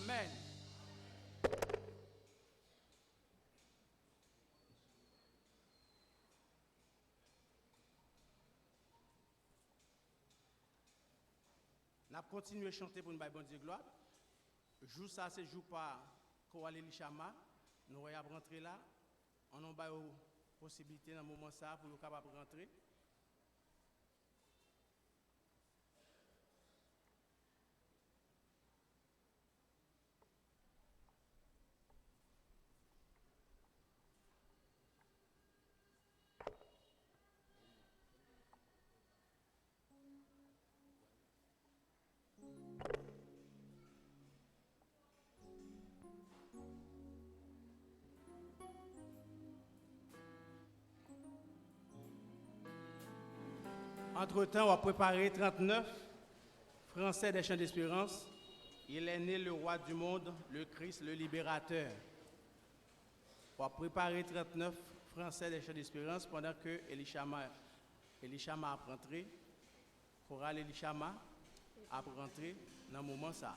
Amen. N'a continué à chanter pour nous bon Dieu gloire. Jour ça c'est jour par Chorale Elishama. Nous allons rentrer là. On a une possibilité dans le moment ça pour nous capable rentrer. Entre-temps, on va préparer 39 Français des Chants d'Espérance. Il est né le roi du monde, le Christ, le libérateur. On va préparer 39 Français des Chants d'Espérance pendant que Elishama a rentré. Chorale Elishama a rentré dans le moment ça.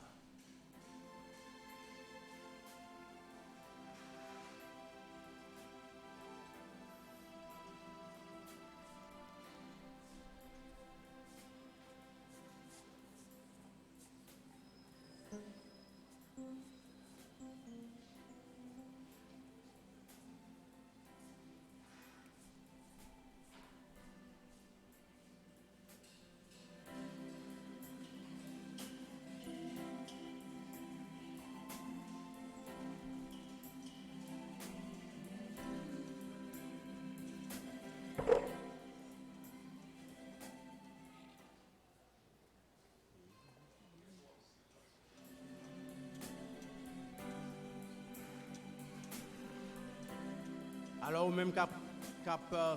Alors, vous même cap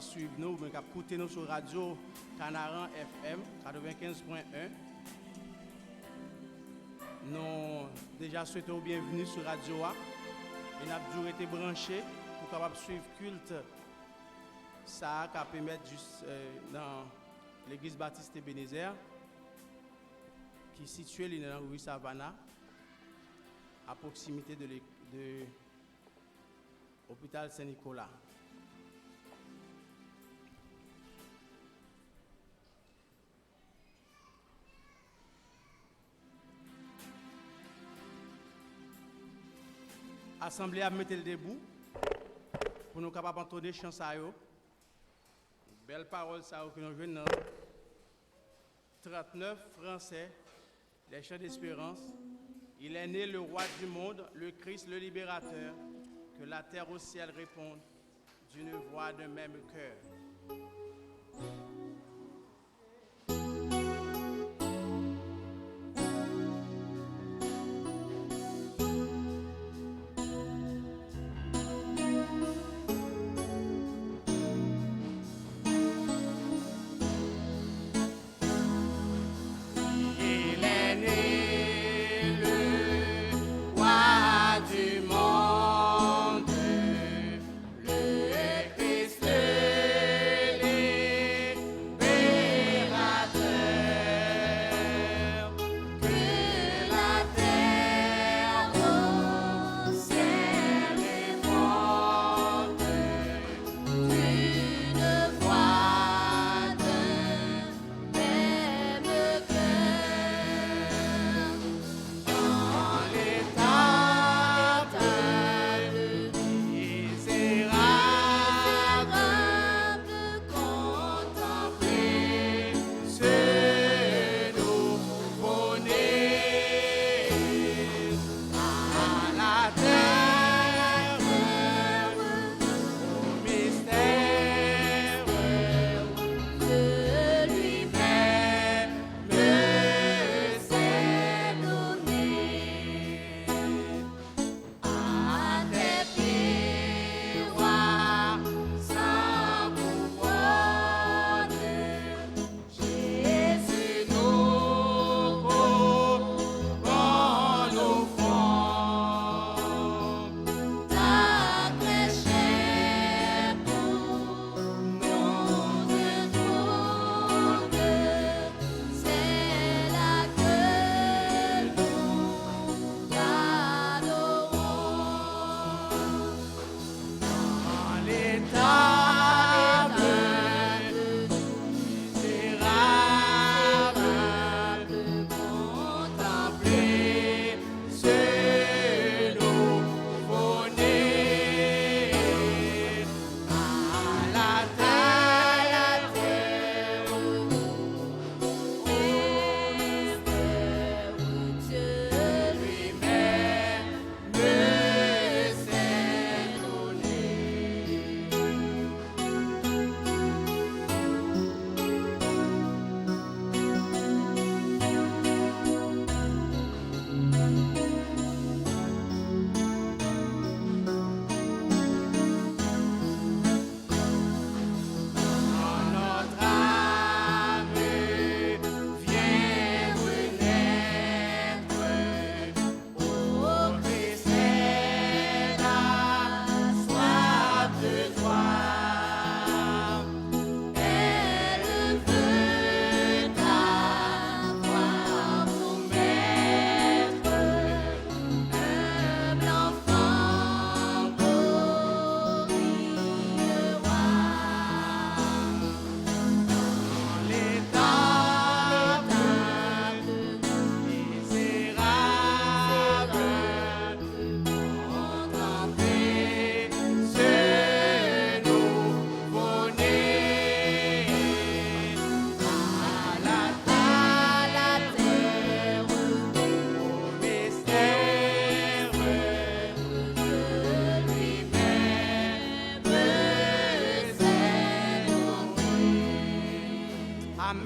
suivre nous, même cap écouter nous sur Radio Canaran FM 95.1. Nous déjà souhaitons bienvenue sur Radio A. Et nous avons toujours été branchés pour capable suivre culte. Ça a permettre juste dans l'église Baptiste Ebenezer, qui est située dans la rue Savannah, à proximité de l'hôpital Saint-Nicolas. Assemblée a mis le debout pour nous capables d'entendre chant ça yo. Belle parole ça que nous jouons dans 39 Français, les chants d'espérance. Il est né le roi du monde, le Christ, le libérateur. Que la terre au ciel répondent d'une voix d'un même cœur. Le Christ, le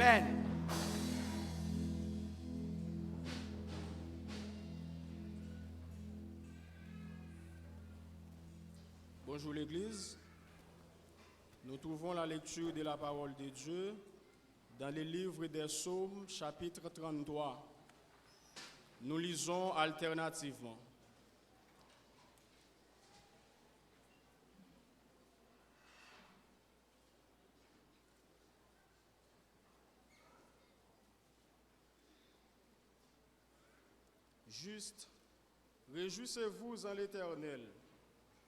Amen. Bonjour l'Église. Nous trouvons la lecture de la parole de Dieu dans le livre des Psaumes, chapitre 33. Nous lisons alternativement. Juste, réjouissez-vous en l'Éternel.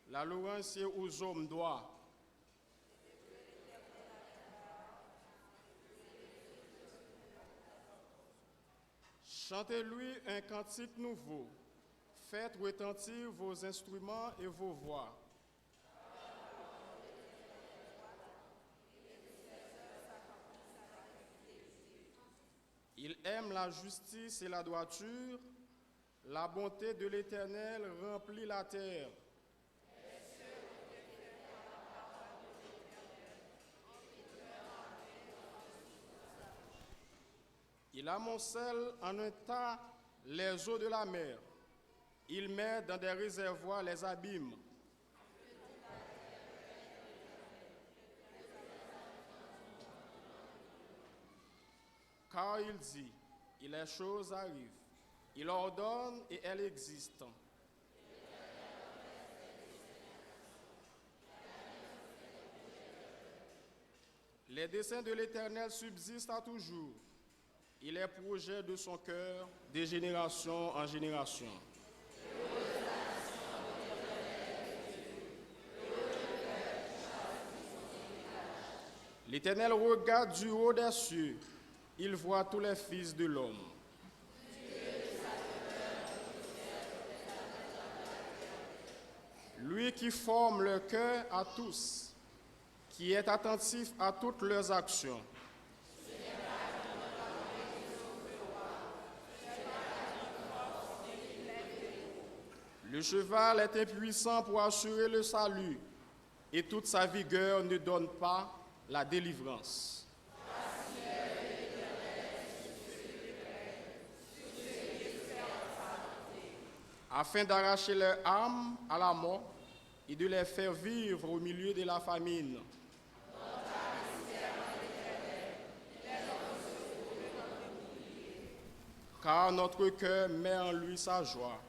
La louange est aux hommes droits. Chantez-lui un cantique nouveau. Faites retentir vos instruments et vos voix. Il aime la justice et la droiture. La bonté de l'Éternel remplit la terre. Il amoncelle en un tas les eaux de la mer. Il met dans des réservoirs les abîmes. Car il dit, et les choses arrivent. Il ordonne et elles existent. Les desseins de l'Éternel subsistent à toujours. Et les projets de son cœur de génération en génération. L'Éternel regarde du haut des cieux. Il voit tous les fils de l'homme. Lui qui forme le cœur à tous, qui est attentif à toutes leurs actions. Le cheval est impuissant pour assurer le salut, et toute sa vigueur ne donne pas la délivrance. Afin d'arracher leur âme à la mort et de les faire vivre au milieu de la famine. Car notre cœur met en lui sa joie,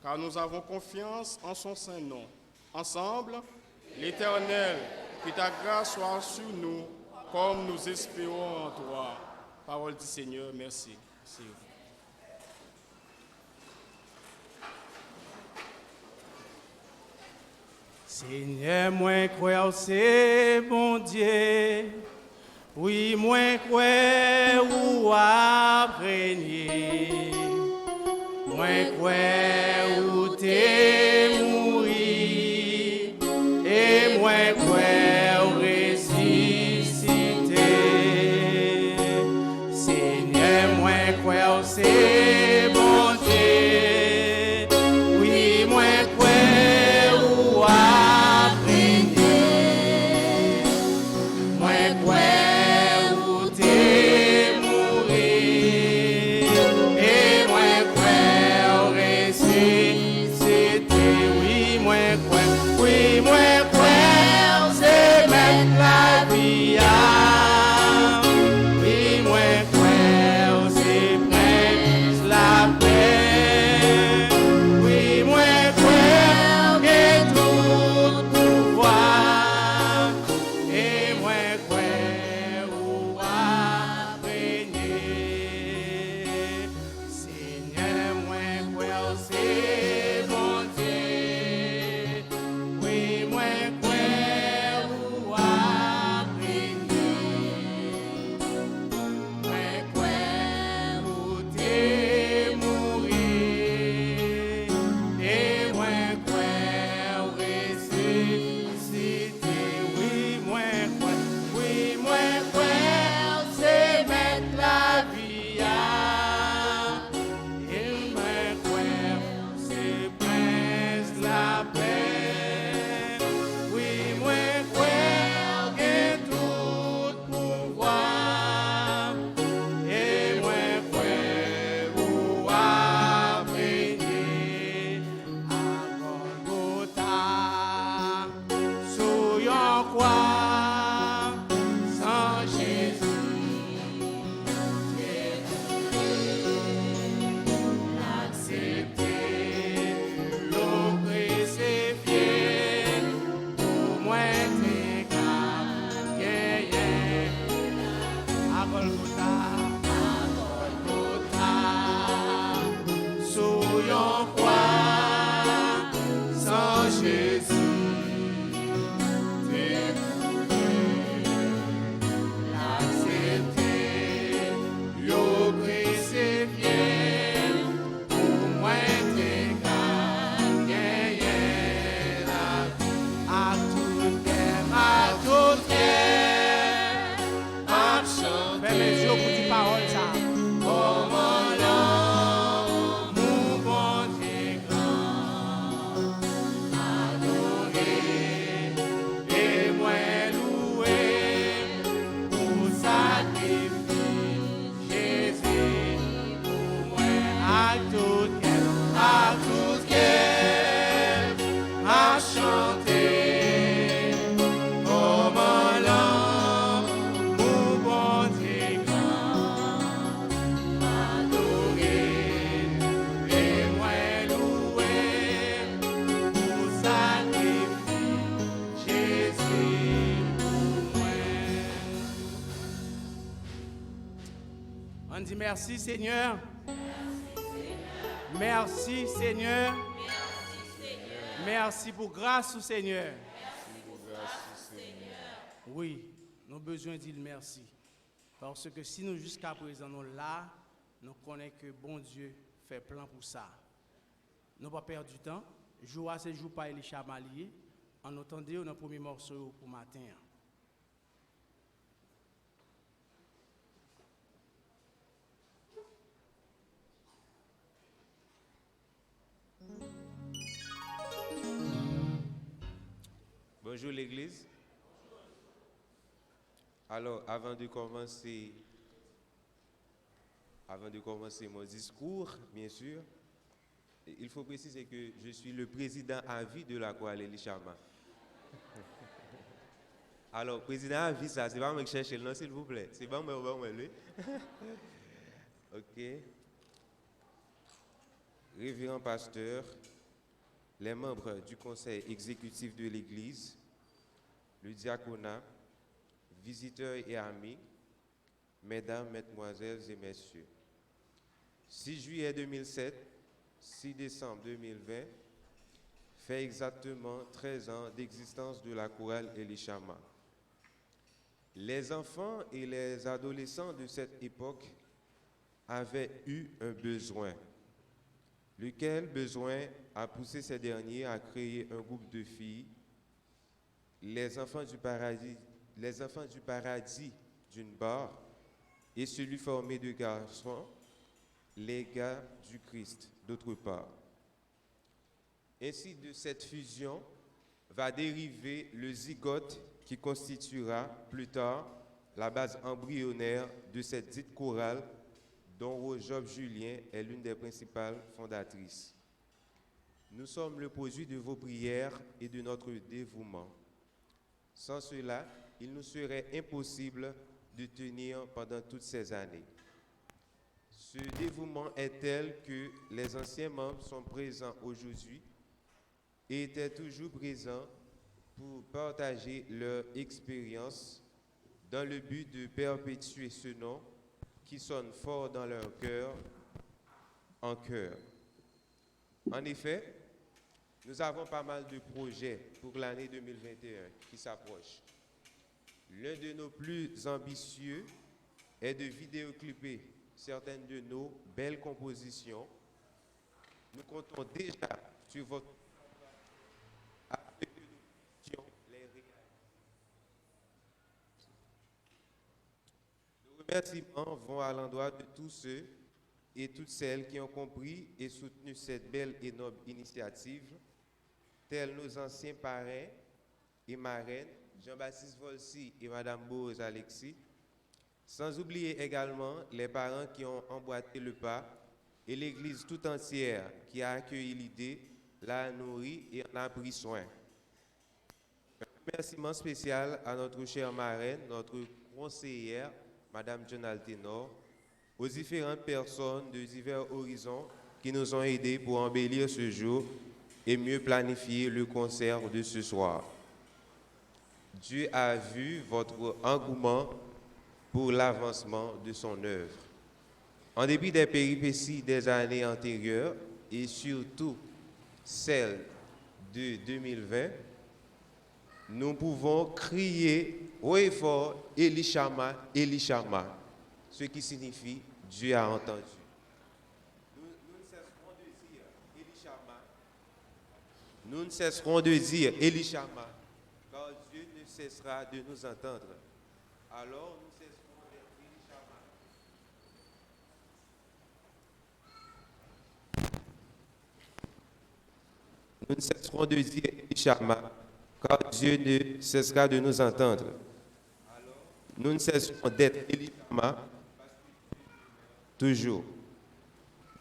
car nous avons confiance en son saint nom. Ensemble, l'Éternel, que ta grâce soit sur nous, comme nous espérons en toi. Parole du Seigneur, merci. Seigneur, moi crois c'est bon Dieu. Oui, moi crois ou apprenez. Moi crois ou t'es mouri. Et moi crois ou ressuscité. Seigneur, moi crois c'est bon Dieu. Oui, moi crois ou C'était dit merci Seigneur. Merci Seigneur. Merci pour grâce au Seigneur. Oui, nous avons besoin de dire merci. Parce que si nous jusqu'à présent nous là, nous connaissons que bon Dieu fait plan pour ça. Nous pas perdre du temps. Jour à ce jour par Elisha Malier. En entendant notre premier morceau pour matin. Bonjour l'Église. Alors, avant de commencer mon discours, bien sûr, il faut préciser que je suis le président à vie de la chorale Elishama. Alors, président à vie, ça, c'est pas moi qui cherche le nom, s'il vous plaît. C'est pas moi, lui. OK. Révérend pasteur, les membres du conseil exécutif de l'Église, le diaconat, visiteurs et amis, mesdames, mesdemoiselles et messieurs. 6 juillet 2007, 6 décembre 2020, fait exactement 13 ans d'existence de la chorale Elishama. Les enfants et les adolescents de cette époque avaient eu un besoin, lequel besoin a poussé ces derniers à créer un groupe de filles, les enfants du paradis d'une part, et celui formé de garçons, les gars du Christ d'autre part. Ainsi, de cette fusion va dériver le zygote qui constituera plus tard la base embryonnaire de cette dite chorale dont Rojob Julien est l'une des principales fondatrices. Nous sommes le produit de vos prières et de notre dévouement. Sans cela, il nous serait impossible de tenir pendant toutes ces années. Ce dévouement est tel que les anciens membres sont présents aujourd'hui et étaient toujours présents pour partager leur expérience dans le but de perpétuer ce nom qui sonne fort dans leur cœur en chœur. En effet, nous avons pas mal de projets pour l'année 2021 qui s'approche. L'un de nos plus ambitieux est de vidéoclipper certaines de nos belles compositions. Nous comptons déjà sur votre afin que nous puissions les réaliser. Nos remerciements vont à l'endroit de tous ceux et toutes celles qui ont compris et soutenu cette belle et noble initiative, tels nos anciens parrains et marraines, Jean-Baptiste Volsi et Madame Bose Alexis, sans oublier également les parents qui ont emboîté le pas et l'Église tout entière qui a accueilli l'idée, l'a nourri et en a pris soin. Un remerciement spécial à notre chère marraine, notre conseillère, Madame Jonal Ténor, aux différentes personnes de divers horizons qui nous ont aidés pour embellir ce jour et mieux planifier le concert de ce soir. Dieu a vu votre engouement pour l'avancement de son œuvre. En dépit des péripéties des années antérieures et surtout celles de 2020, nous pouvons crier haut et fort « Elishama, Elishama », ce qui signifie « Dieu a entendu ». Nous ne cesserons de dire Elishama, car Dieu ne cessera de nous entendre. Alors nous cesserons de dire Elishama. Nous ne cesserons de dire Elishama, car Dieu ne cessera de nous entendre. Alors nous ne cesserons d'être Elishama, toujours.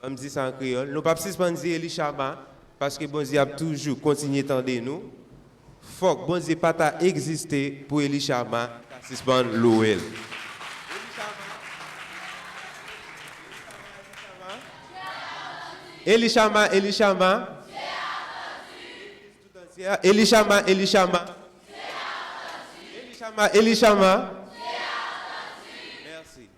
On me dit ça en créole. Nous ne pouvons pas dire Elishama, parce que bon Dieu a toujours continué d'entendre nous. Faut que bon Dieu pas exister pour Elishama, suspend l'OL. Elishama, Elishama. Elishama, Elishama. Elishama, Elishama. Merci.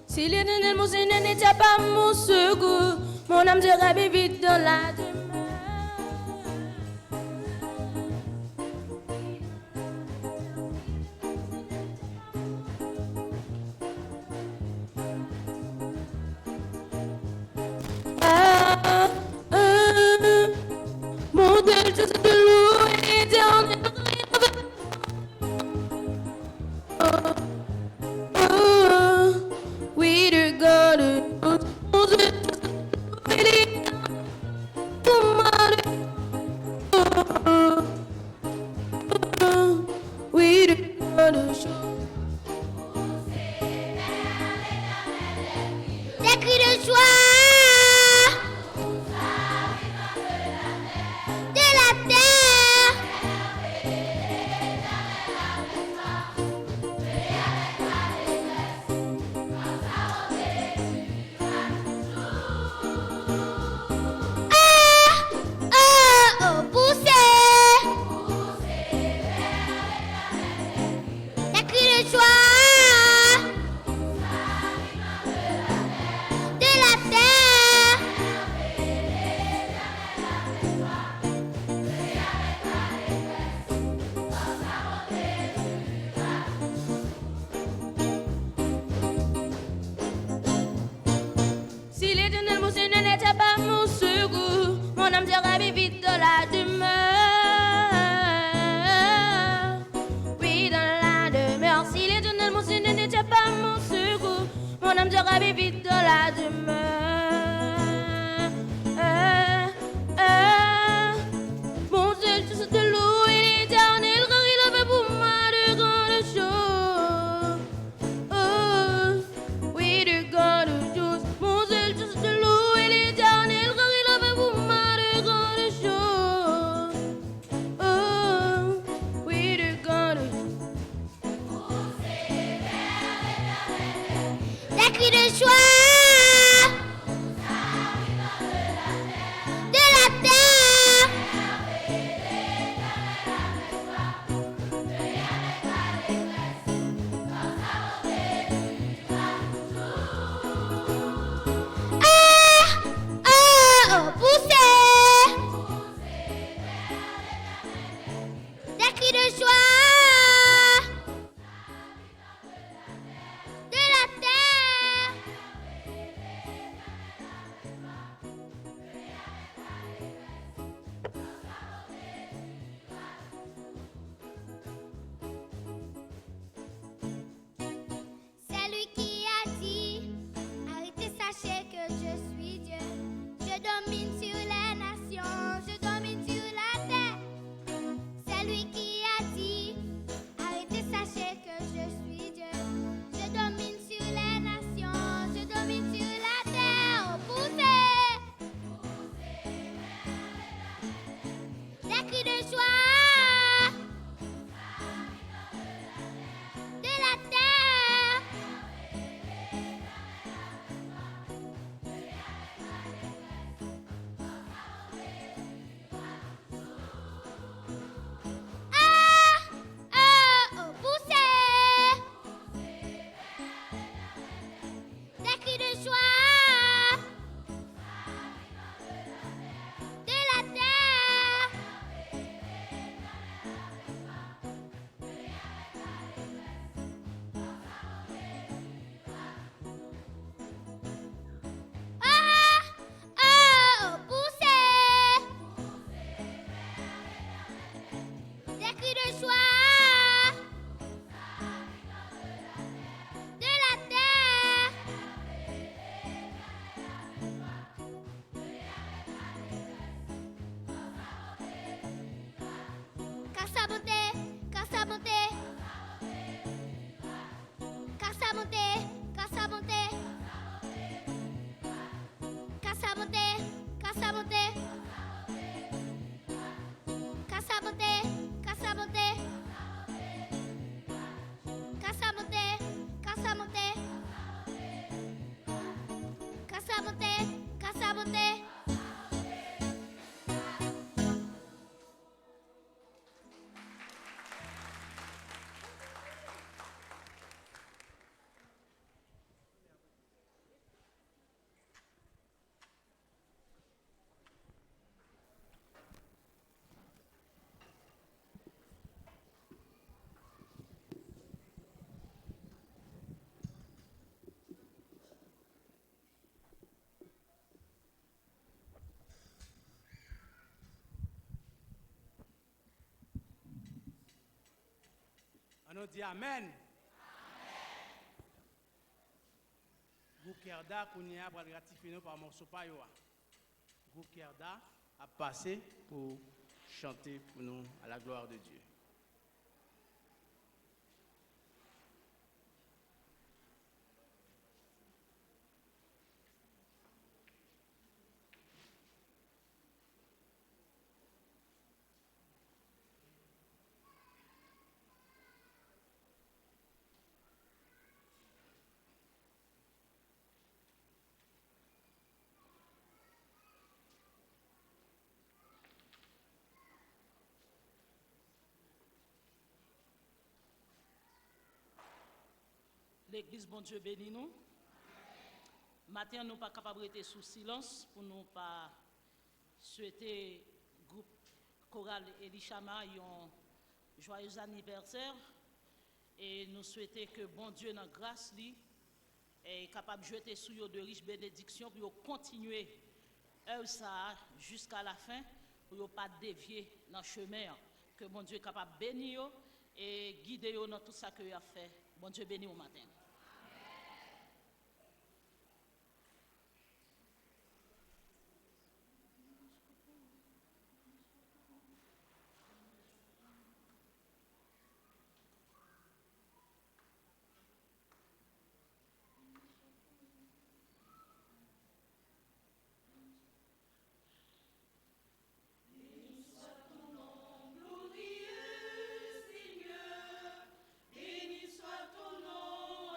Si l'éternel mon Seigneur n'était pas mon secours, mon âme serait vite dans la demeure. Mon Dieu, je te loue éternel. We do God, mon Dieu, we do God, Des cris de joie de la terre. Poussez. Des cris de joie de la terre. Si l'éternel mon Seigneur n'était pas mon secours, mon âme serait vite dans la demeure. Oui, dans la demeure. Si l'éternel mon Seigneur n'était pas mon secours, mon âme serait vite dans la demeure. Mon Dieu, je te loue et l'éternel, car il a fait pour moi de grandes choses. Oh, oui, de grandes choses. Mon Dieu, je te loue et l'éternel, car il a fait pour moi de grandes choses. Oh, oui, de grandes choses. Des cris de joie de la terre. Poussez. Des cris de joie de la terre. C'est lui qui a dit, arrêtez, sachez que je suis Dieu. Je domine sur les nations, je domine sur la terre. C'est lui qui a dit, arrêtez, sachez que je suis Dieu. Je domine sur les nations, je domine sur la terre. Poussez. Des cris de joie de la terre. cri de joie de la terre. Car sa bonté, car sa bonté, car sa bonté, car sa bonté, car sa bonté, car sa bonté, car sa bonté, car sa bonté, car sa bonté, car sa bonté, car sa bonté, car sa bonté. On nous dit Amen. Groupe Kerda, Kounia, va ratifier par morceau Payoa. Groupe Kerda a passé pour chanter pour nous à la gloire de Dieu. L'église, bon Dieu, bénis nous. Matin, nous pas capables de rester sous silence pour nous pas souhaiter groupe choral Elishama un joyeux anniversaire et nous souhaiter que bon Dieu dans grâce lui est capable de jeter sur eux de riches bénédictions pour continuer ça jusqu'à la fin pour ne pas dévier dans le chemin que bon Dieu est capable de bénir et guider dans tout ça que vous avez fait. Bon Dieu béni au matin. Béni soit ton nom,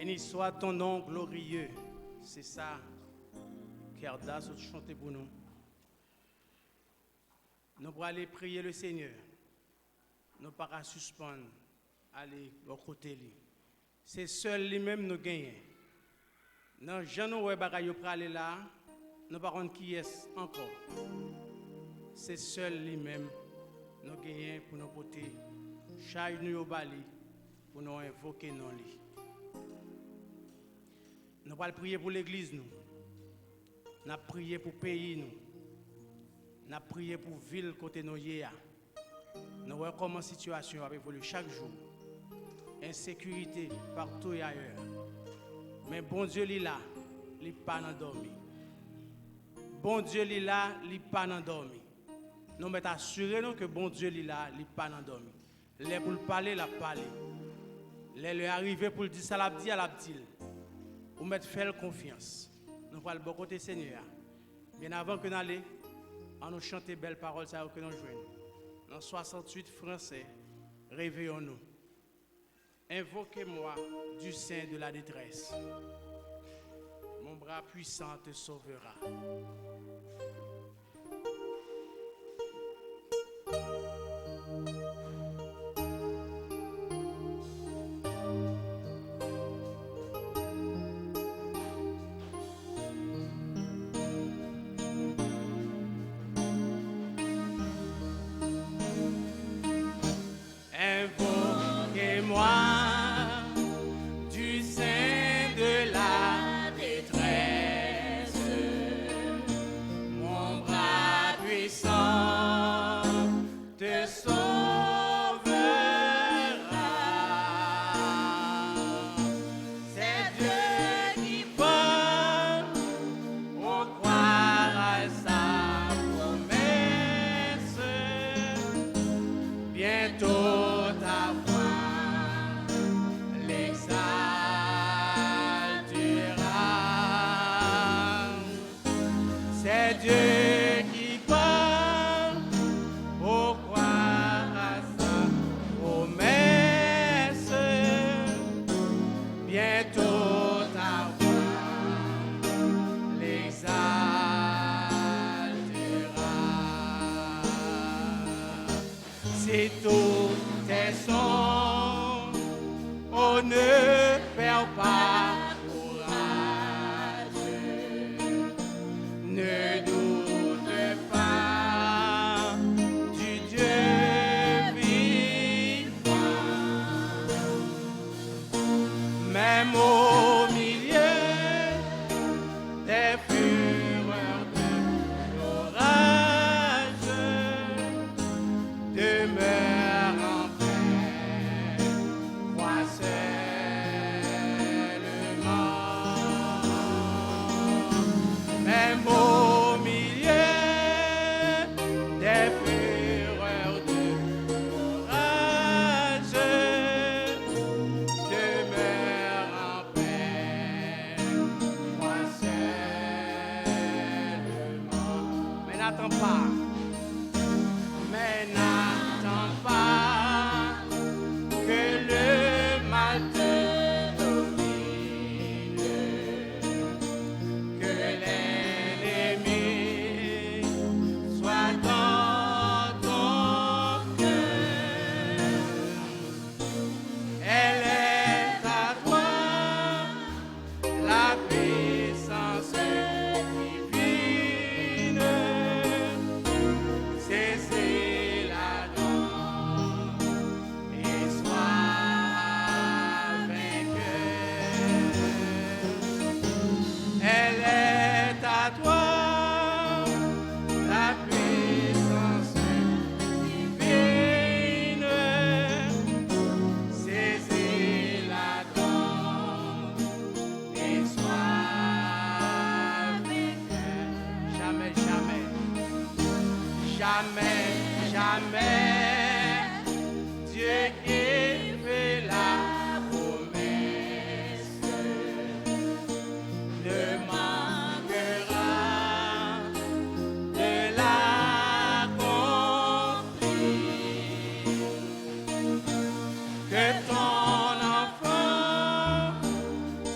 Béni soit ton nom glorieux. C'est ça qu'Erda a chanté pour nous. Nous allons aller prier le Seigneur. Nous ne pouvons pas suspendre, aller au côté lui. C'est seul lui-même nous gagnons. Dans Jean nous pour aller là, nous ne savons pas qui est encore. C'est seul lui-même nous gagnons pour nous porter. Chaque nuit au bali pour nous invoquer non lui. Nous allons prier pour l'église nous. Nous allons prier pour le pays nous. Nous allons prier pour la ville côté nous. Nous voyons comment la situation a évolué chaque jour. Insécurité partout et ailleurs. Mais bon Dieu, il est là, il n'est pas endormi. Bon Dieu, il est là, il n'est pas endormi. Nous mettons assurer que bon Dieu, il est là, il n'est pas endormi. Les pour le parler, la parler. Les arriver pour le dire ça, la dit, à la dit. Vous mettez faire confiance. Nous allons bon côté Seigneur. Bien avant que nous allions, on nous chanter belles paroles, ça que nous jouons. Dans 68 français, réveillons-nous. Invoquez-moi du sein de la détresse. Mon bras puissant te sauvera.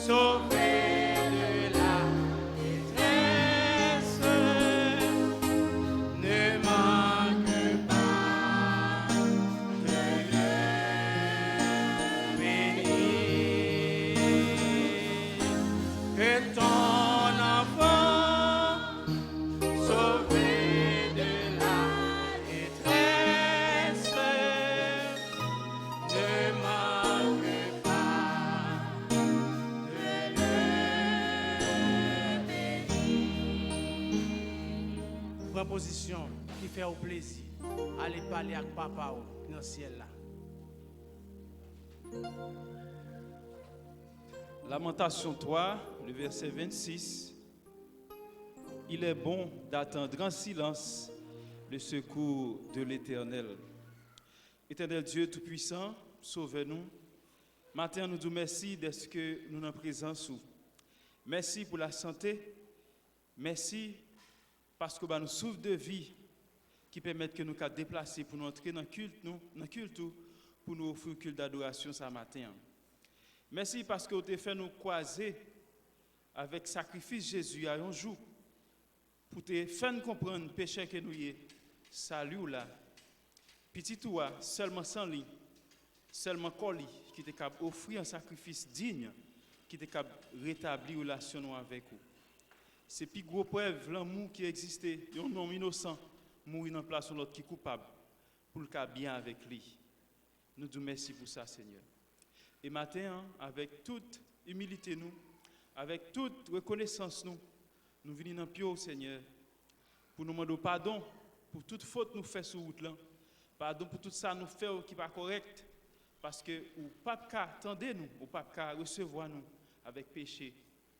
sauver de la détresse. Ne manque pas de le bénir. Que ton enfant sauvé de la détresse ne manque pas de le bénir. Prends position qui fait au plaisir. Allez parler avec papa dans le ciel là. Lamentation 3, le verset 26. Il est bon d'attendre en silence le secours de l'Éternel. Éternel Dieu Tout-Puissant, sauve-nous. Matin, nous disons merci d'être que nous sommes en présence. Merci pour la santé. Merci parce que nous souffle de vie qui permet que nous nous déplacer pour nous entrer dans le culte, pour nous offrir un culte d'adoration ce matin. Merci parce que vous avez fait nous croiser avec le sacrifice Jésus à un jour pour te faire comprendre le péché que nous y salut là. Petit toi, seulement sans lit, seulement colis, qui te capable offrir un sacrifice digne, qui te capable rétablir relation avec vous. C'est plus gros preuve l'amour qui existait, un homme innocent mourir en place de l'autre qui est coupable pour le cas bien avec lui. Nous disons merci pour ça, Seigneur. Et matin, avec toute humilité, nous, avec toute reconnaissance, nous venons dans le pied, Seigneur, pour nous demander pardon pour toute faute nous fait sur route là. Pardon pour tout ça nous fait qui n'est pas correct. Parce que ou pas attendez nous, ou pas recevoir nous avec péché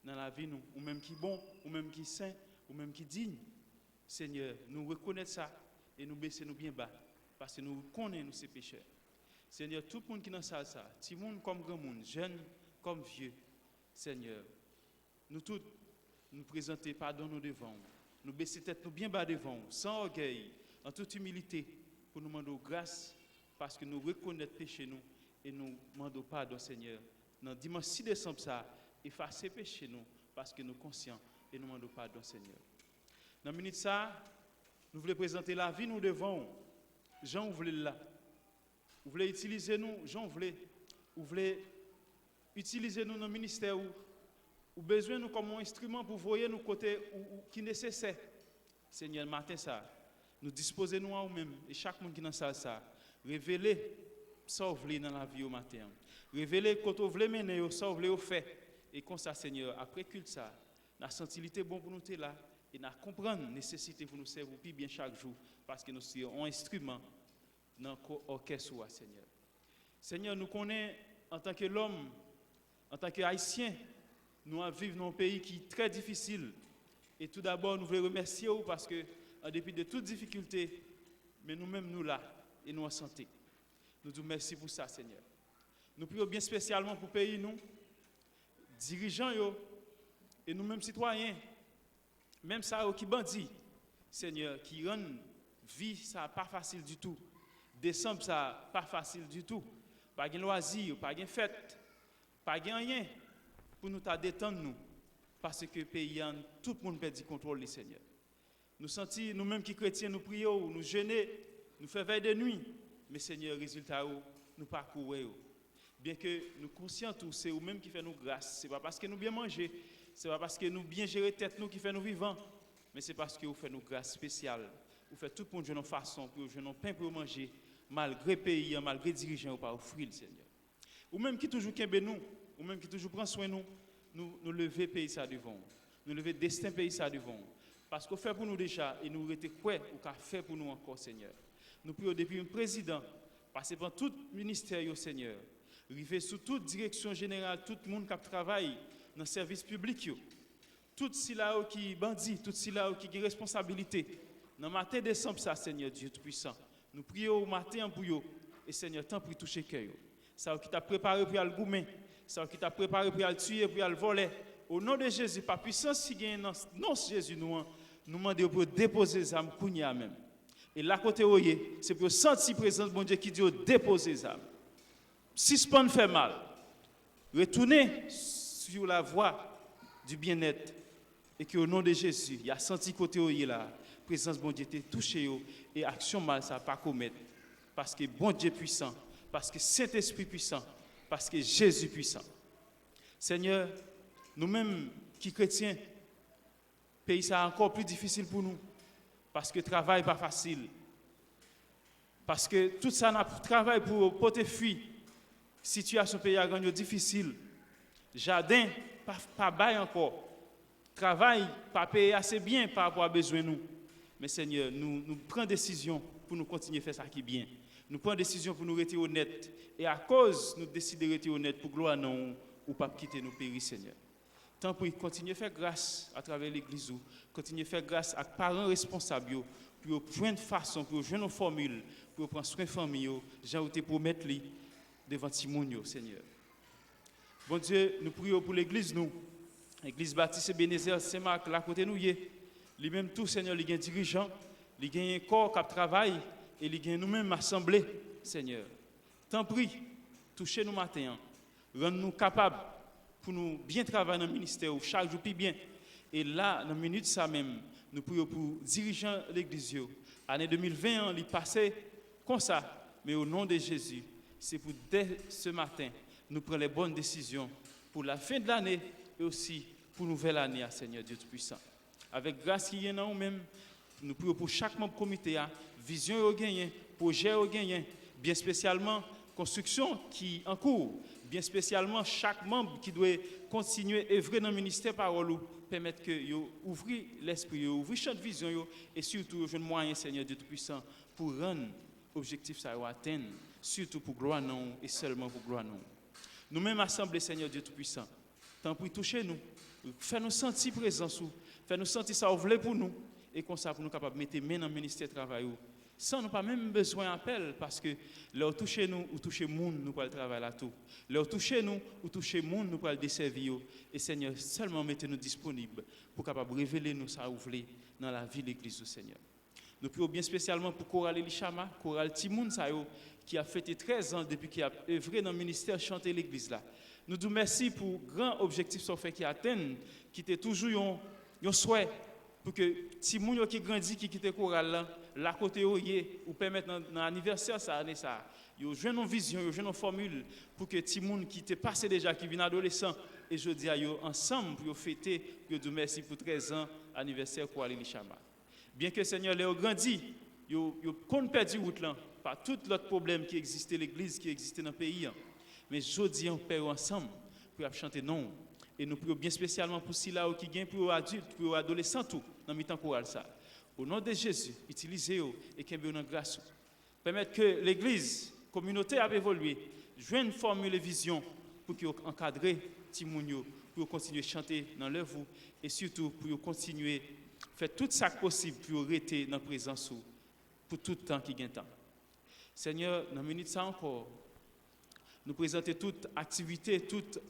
dans la vie nous, ou même qui bon, ou même qui saint, ou même qui digne. Seigneur, nous reconnaissons ça et nous baissons nous bien bas parce que nous connaissons nous ces pécheurs. Seigneur, tout le monde qui est dans ça, petit monde comme grand monde, jeune comme vieux, Seigneur, nous tous nous présenter pardon nous devant, nous baisser tête nous bien bas devant, sans orgueil, en toute humilité, pour nous demander grâce parce que nous reconnaissons péché nous et nous demandons pardon, Seigneur. Dans le dimanche 6 décembre, ça, effacer péché nous parce que nous sommes conscients et nous demandons pardon, Seigneur. Dans la minute ça, nous voulons présenter la vie nous devant. Jean, vous voulez là. Vous voulez utiliser nous, Jean, vous voulez utiliser nous dans le ministère ou besoin nous comme un instrument pour voyer nous côté qui est nécessaire. Seigneur, matin ça, nous disposons nous à nous-mêmes et chaque monde qui est dans ça, révéler ça vous voulez dans la vie au matin. Révéler quand vous voulez mener ça vous voulez faire et comme ça, Seigneur, après culte ça, la sensibilité bon pour nous être là et nous comprendre la nécessité pour nous servir plus bien chaque jour parce que nous sommes un instrument dans l'orchestre, Seigneur. Seigneur, nous connaissons en tant que l'homme, en tant qu'Haïtien, nous vivons dans un pays qui est très difficile. Et tout d'abord, nous voulons remercier vous parce que, en dépit de toutes difficultés, mais nous-mêmes, nous là, et nous en santé. Nous disons merci pour ça, Seigneur. Nous prions bien spécialement pour le pays, nous, dirigeants, et nous-mêmes citoyens, même ça qui bandit, Seigneur, qui rend vie, ça pas facile du tout. Décembre, ça pas facile du tout. Pas de loisirs, pas de fête, pas de rien pour nous détendre nous. Parce que le pays, tout le monde perd le contrôle, Seigneur. Nous sentons, nous-mêmes qui chrétiens, nous prions, nous jeûnons, nous faisons veille de nuit. Mais Seigneur, résultat, nous parcourons. Bien que nous conscients tous, c'est nous-mêmes qui fait nous grâce. Ce n'est pas parce que nous bien manger, ce n'est pas parce que nous bien gérer tête nous qui fait nous vivants, mais c'est parce que vous faites nous grâce spéciale. Vous faites tout pour nous de façon, pour nous donner pain pour manger, malgré pays, malgré dirigeants, ou pas offrir, Seigneur. Ou même qui toujours kembe nous, ou même qui toujours prend soin de nous lever pays ça devant, nous lever destin pays ça devant. Parce qu'on fait pour nous déjà, et nous restons quoi, ou qu'a fait pour nous encore, Seigneur. Nous prions depuis un président, passer par tout ministère, Seigneur, arriver sous toute direction générale, tout le monde qui travaille dans le service public, tout cela qui bandit, tout cela qui a responsabilité. Dans le matin décembre, ça, Seigneur Dieu Tout-Puissant, nous prions au matin pour eux, et Seigneur, tant pour toucher cœur. Ça qui t'a préparé pour le goumer, ça qui t'a préparé pour le tuer, pour le voler. Au nom de Jésus, par puissance qui gagne non Jésus, nous demandons pour déposer les âmes kounia même. Et là côté oyer, c'est pour sentir présence bon Dieu qui dit déposer les âmes. Si ce pas fait mal, retournez sur la voie du bien-être. Et que au nom de Jésus, il y a senti côté où il est là, présence bon Dieu t'est touché yo, et action mal ça pas commettre. Parce que bon Dieu puissant, parce que Saint-Esprit puissant, parce que Jésus puissant. Seigneur, nous-mêmes qui chrétiens, pays ça encore plus difficile pour nous. Parce que le travail n'est pas facile. Parce que tout ça n'a pas travail pour porter fuir. Situation pays a gagné difficile. Jardin, pas bail encore. Travail, pas payé assez bien par rapport à besoin nous. Mais Seigneur, nous prenons décision pour nous continuer à faire ça qui est bien. Nous prenons décision pour nous rester honnêtes. Et à cause, nous décidons de rester honnêtes pour gloire non ou pas quitter nos pays, Seigneur. Tant pour continuer à faire grâce à travers l'église, continuer à faire grâce à parents responsables, pour joindre une façon, pour joindre une formule, pour prendre soin de la famille, j'ai été promettre devant Timoun, Seigneur. Bon Dieu, nous prions pour l'église, nous. L'église baptiste Ebenezer Saint-Marc, là côté nous, lui-même tout, Seigneur, il y a un dirigeant, il y a un corps qui travaille, et il y a nous-mêmes assemblée, Seigneur. Tant pis, touchez-nous matin, rends-nous capables pour nous bien travailler dans le ministère, chaque jour plus bien. Et là, dans la minute ça même, nous prions pour dirigeants de l'église. L'année 2020, il passait comme ça, mais au nom de Jésus, c'est pour dès ce matin, nous prendre les bonnes décisions pour la fin de l'année et aussi pour la nouvelle année, Seigneur Dieu Tout-Puissant. Avec grâce qui y en a nous-mêmes, nous prions pour chaque membre du comité, vision au gagné, projet au gagné, bien spécialement construction qui en cours, bien spécialement chaque membre qui doit continuer à œuvrer dans le ministère parole ou permettre que yo ouvrir l'esprit, ouvrir champ de vision et surtout jeune moyen Seigneur Dieu Tout-Puissant pour rendre objectif ça atteindre, surtout pour gloire non et seulement pour gloire non. Nous-mêmes assemblés Seigneur Dieu Tout-Puissant, tant pour toucher nous, faire nous sentir présence, faire nous sentir ça ouvert pour nous et comme ça pour nous capables de mettre main dans le ministère travail sans nous pas même besoin d'appel parce que leur toucher nous ou toucher monde nous pour le travail là tout. Leur toucher nous ou toucher monde nous pour le desservir et Seigneur seulement mettez-nous disponibles pour capable révéler nous ça ouvert dans la vie de l'église du Seigneur. Nous prions bien spécialement pour Chorale Elishama, Chorale Timoun Sayo qui a fêté 13 ans depuis qu'il a œuvré dans le ministère chanter l'église là. Nous disons merci pour grand objectif sont fait qui atteignent qui était toujours un souhait pour que Timoun qui grandit qui quitte Chorale là la côté ou permettre dans l'anniversaire ça année ça yo jeune vision yo jeune formule pour que Timoun qui était passé déjà qui vient adolescent et je dis à yo ensemble pour fêter pour dire merci pour 13 ans anniversaire Chorale Elishama. Bien que Seigneur les grandi yo qu'on perdu route là par tout l'autre problème qui existait l'église qui existait dans le pays mais je dis on perd ensemble pour chanter non et nous prions bien spécialement pour ceux qui gagne pour adultes pour adolescents tout dans mi-temps chorale ça. Au nom de Jésus, utilisez-vous et qu'il y ait une grâce. Permettre que l'Église, la communauté a évolué, joue une formule de vision pour encadrer Timounio, pour continuer à chanter dans l'œuvre et surtout pour continuer à faire tout ça possible pour rester dans la présence pour tout le temps qui gagne temps. Seigneur, dans la minute ça encore, nous présentons toute activité, toute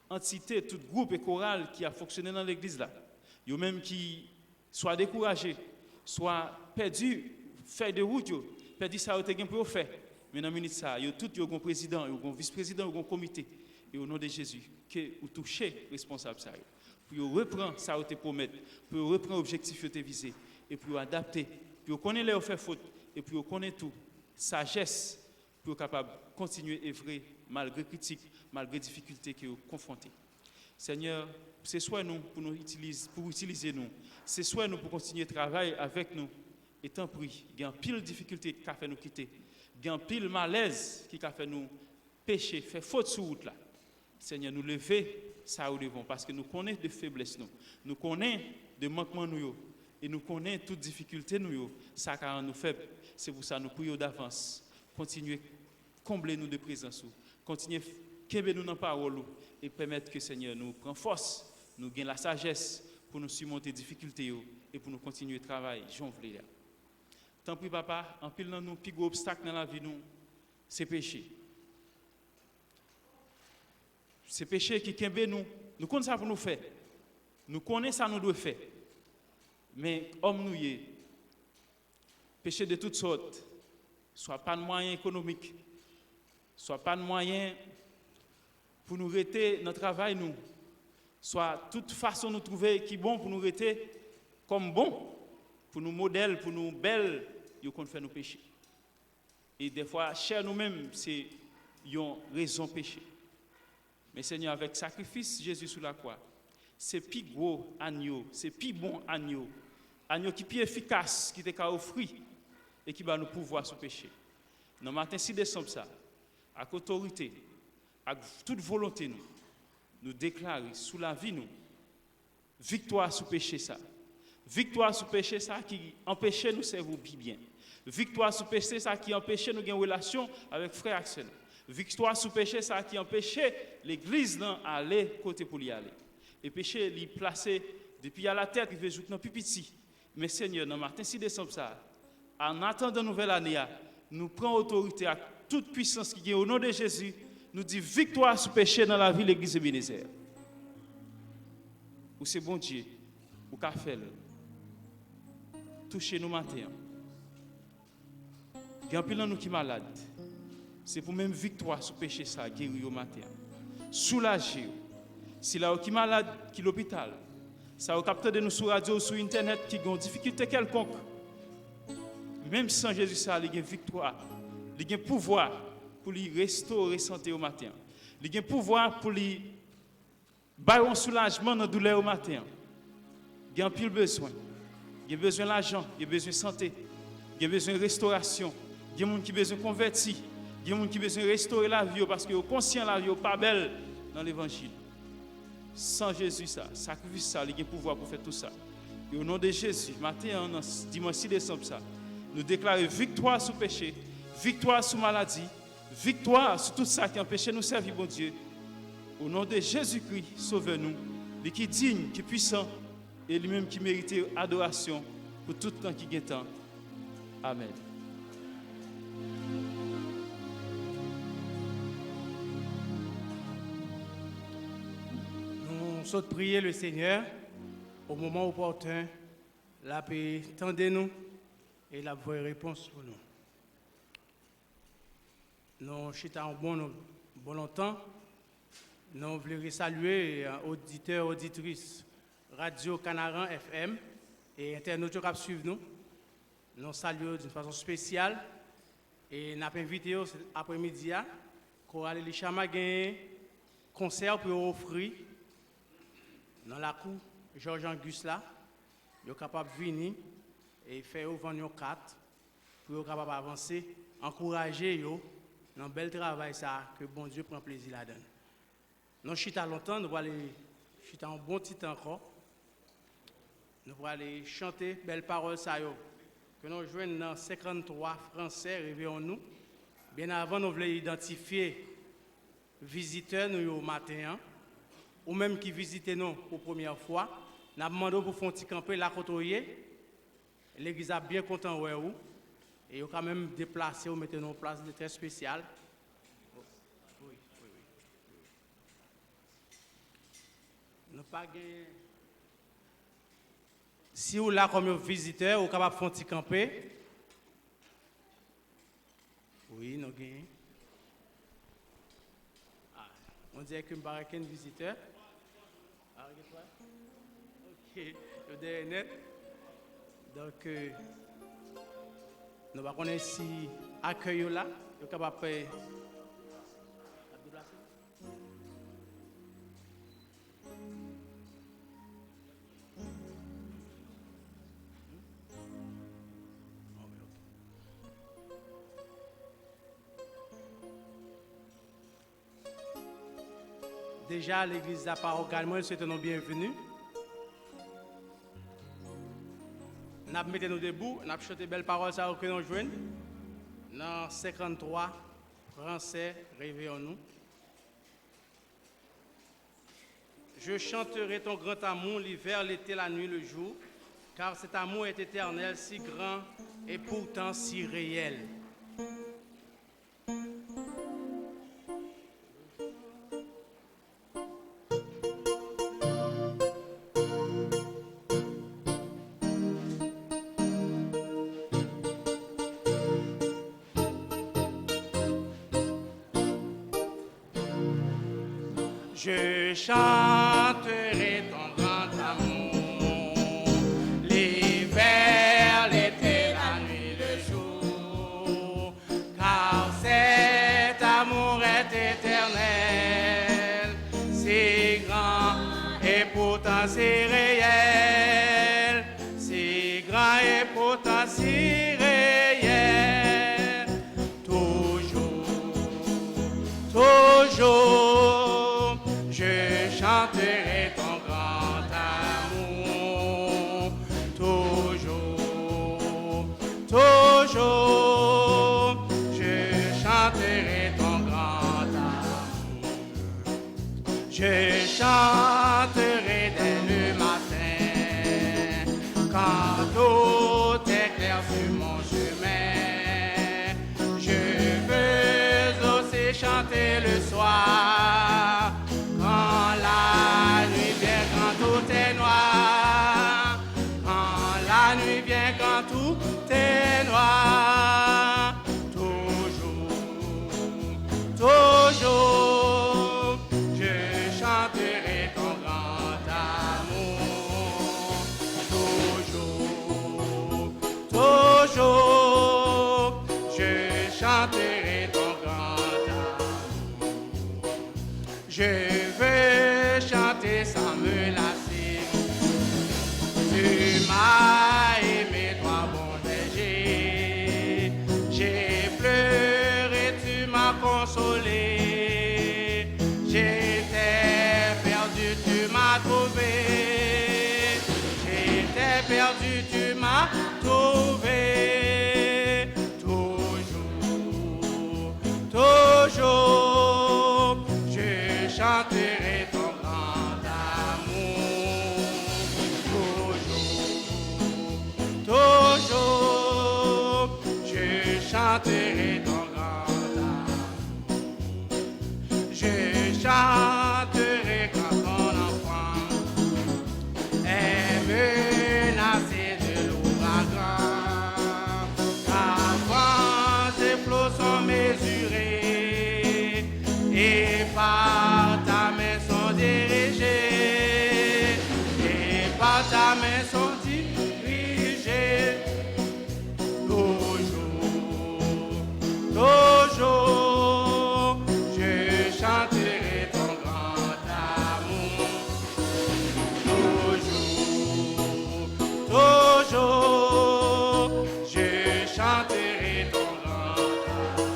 entité, tout groupe et chorale qui a fonctionné dans l'Église là. Yo même qui soit découragé, soit perdu, fait de route, perdu ça au temps pour faire. Mais dans la minute ça, yo tout yo gon président, yo gon vice-président, yo gon comité et au nom de Jésus que vous touchez responsable ça pour reprendre ça au te promettre, pour reprendre objectif te visé et pour adapter, pour connaître les faire faute et pour connaître tout sagesse pour capable continuer à œuvrer malgré critiques, malgré difficultés que vous confrontez. Seigneur, c'est soit nous pour utiliser nous, c'est soit nous pour continuer à travailler avec nous. Et tant pis, il y a un pile de difficultés qui a fait nous quitter, il y a un pile de malaise qui a fait nous pécher, faire faute sur route là. Seigneur, nous lever ça où devons parce que nous connaissons de faiblesses nous connaissons de manquements nous et nous connaissons toutes difficultés nous ça car nous faibles. C'est pour ça que nous prions d'avance, continuer à combler nous de présence, continuer à qu'aimer nous dans la parole et permettre que Seigneur nous prenne force, nous gagne la sagesse pour nous surmonter les difficultés et pour nous continuer à travailler. J'en veux là. Tant pis papa, en pile dans nous plus gros obstacle dans la vie nous, c'est péché. C'est péché qui kembe nous. Nous connaissons ça pour nous faire. Nous connaissons ça nous doit faire. Mais homme nous y péché de toutes sortes, soit pas de moyens économiques, soit pas de moyens pour nous rester dans le travail nous, soit toute façon nous trouver qui bon pour nous rester comme bon, pour nous modèles, pour nous belles, yo qu'on fait nous pécher. Et des fois, cher nous-mêmes, c'est une raison péché. Mais Seigneur, avec sacrifice Jésus sur la croix, c'est plus gros agneau, c'est plus bon agneau, agneau qui est plus efficace, qui t'a offert et qui va nous pouvoir sous péché. Dans le matin 6 décembre, ça, avec autorité, avec toute volonté, nous déclarer sous la vie, nous, victoire sous péché, ça. Victoire sous péché, ça qui empêchait nous servir bien. Victoire sous péché, ça qui empêchait nous avoir une relation avec frère Axel. Victoire sous péché, ça qui empêchait l'église d'aller côté pour y aller. Et péché, l'y placer depuis à la tête, il veut jouer dans pipiti. Mais Seigneur, dans le matin 6 décembre, ça, en attendant nouvelle année, nous prenons autorité à toute puissance qui est au nom de Jésus, nous dit victoire sous péché dans la vie de l'église Ebenezer. Ou c'est bon Dieu, ou qu'a fait, touchez nous matin. Il y a un pile nous qui est malade. C'est pour même victoire sous péché ça, guérir au matin. Soulager. Si là qui est malade, qui est l'hôpital, ça au capteur de nous sur radio ou sur internet qui ont difficulté quelconque. Même sans Jésus ça, il y a victoire, il y a pouvoir pour lui restaurer santé au matin. Il y a pouvoir pour lui bailler un soulagement dans la douleur au matin. Il y a un pile besoin. Il y a besoin d'argent, il y a besoin de santé, il y a besoin de restauration. Il y a des gens qui ont besoin de convertir. Il y a des gens qui ont besoin de restaurer la vie parce qu'ils sont conscients que la vie n'est pas belle dans l'évangile. Sans Jésus, ça, sacrifice ça, il y a pouvoir pour faire tout ça. Et au nom de Jésus, matin, dimanche 6 décembre, ça, nous déclarons victoire sur péché, victoire sur maladie, victoire sur tout ça qui empêche nous servir, bon Dieu. Au nom de Jésus-Christ, sauve-nous, lui qui est digne, qui est puissant, et lui-même qui mérite adoration pour tout le temps qui est temps. Amen. Nous sommes prier le Seigneur au moment opportun, la paix, tendez-nous et la vraie réponse pour nous. Nous sommes bon longtemps. Nous voulons saluer auditeurs, auditrices, Radio Canaran FM et internautes qui suivent nous. Nous saluons d'une façon spéciale et nous avons invité cet après-midi à Chorale Elishama un concert pour offrir dans la cour Georges Angus là. Ils sont capables de venir et faire vendre 4 pour être capable d'avancer, encourager eux dans le bel travail ça que bon Dieu prend plaisir là-dedans. Nous chita longtemps, nous allons aller chita un bon petit temps encore. Nous allons aller chanter belles paroles ça yo que nous joignons dans 53 français réveillons-nous. Bien avant nous voulons identifier visiteurs nous au matin ou même qui visitent nous pour première fois. Nous demandons pour faire un petit camper là côté. L'église a bien content ouais ou et quand même déplacé ou mettez nous en place de très spécial. Pas si vous là comme visiteur, vous êtes capable de faire un petit camper. Oui, nous gagnons. On dirait que je ne suis qu'un visiteur. Ok, vous êtes net. Donc, nous allons connaître si accueil là, vous êtes capable de faire. Déjà, l'église de la paroisse, nous souhaitons bienvenue. Nous mettons nous debout, nous chantons belles paroles que nous jouons. Dans 53 Français, réveillons-nous. Je chanterai ton grand amour, l'hiver, l'été, la nuit, le jour, car cet amour est éternel, si grand et pourtant si réel. Je chanterai ton grand amour, l'hiver, l'été, la nuit, le jour, car cet amour est éternel, si grand et pourtant si réel, si grand et pourtant si réel, toujours, toujours, je chanterai ton grand amour, toujours, toujours, je chanterai ton grand amour. Je chanterai dès le matin, quand tout est clair sur mon chemin. Je veux aussi chanter le soir, quand la nuit vient, quand tout est noir. Quand la nuit vient, quand tout est noir. Toujours, toujours, je chanterai ton grand amour. Toujours, toujours, je chanterai ton grand amour. Je veux chanter sans me lasser. Tu m'as aimé, toi bon berger. J'ai pleuré, tu m'as consolé. J'étais perdu, tu m'as trouvé. J'étais perdu, tu m'as trouvé. Toujours, toujours, je chanterai ton grand amour. Toujours, je chanterai ton grand amour. Je chanterai quand ton enfant est menacé de l'ouragan. Quand ses flots sont mesurés et par ta main sont dirigés, et par ta main sont dirigés. Toujours, je chanterai ton grand amour. Toujours, je chanterai ton grand amour.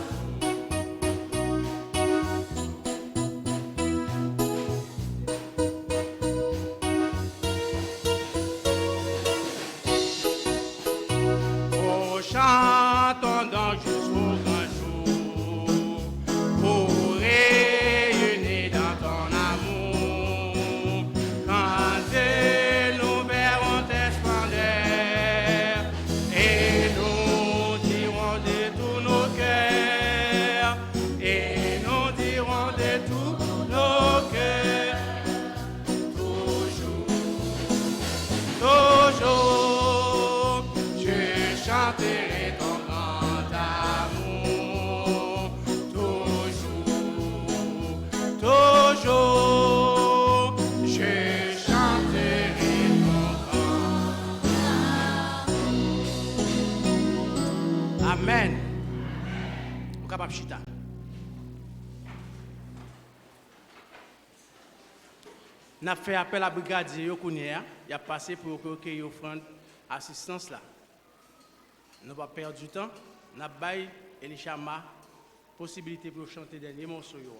Oh, chantons donc jusqu'au grand jour, pour réunir dans ton amour. Quand nous verrons tes splendeurs, et nous dirons de tous nos cœurs, et nous dirons de tous nos cœurs. Toujours, je chanterai ton grand amour. Toujours, toujours, je chanterai ton grand amour. Amen. Vous capable de chita. N'a fait appel à brigadier Yokunia, il a passé pour recueillir offrande assistance là. Nous pas perdre du temps, n'a bail Elishama possibilité pour chanter dernier morceau yo.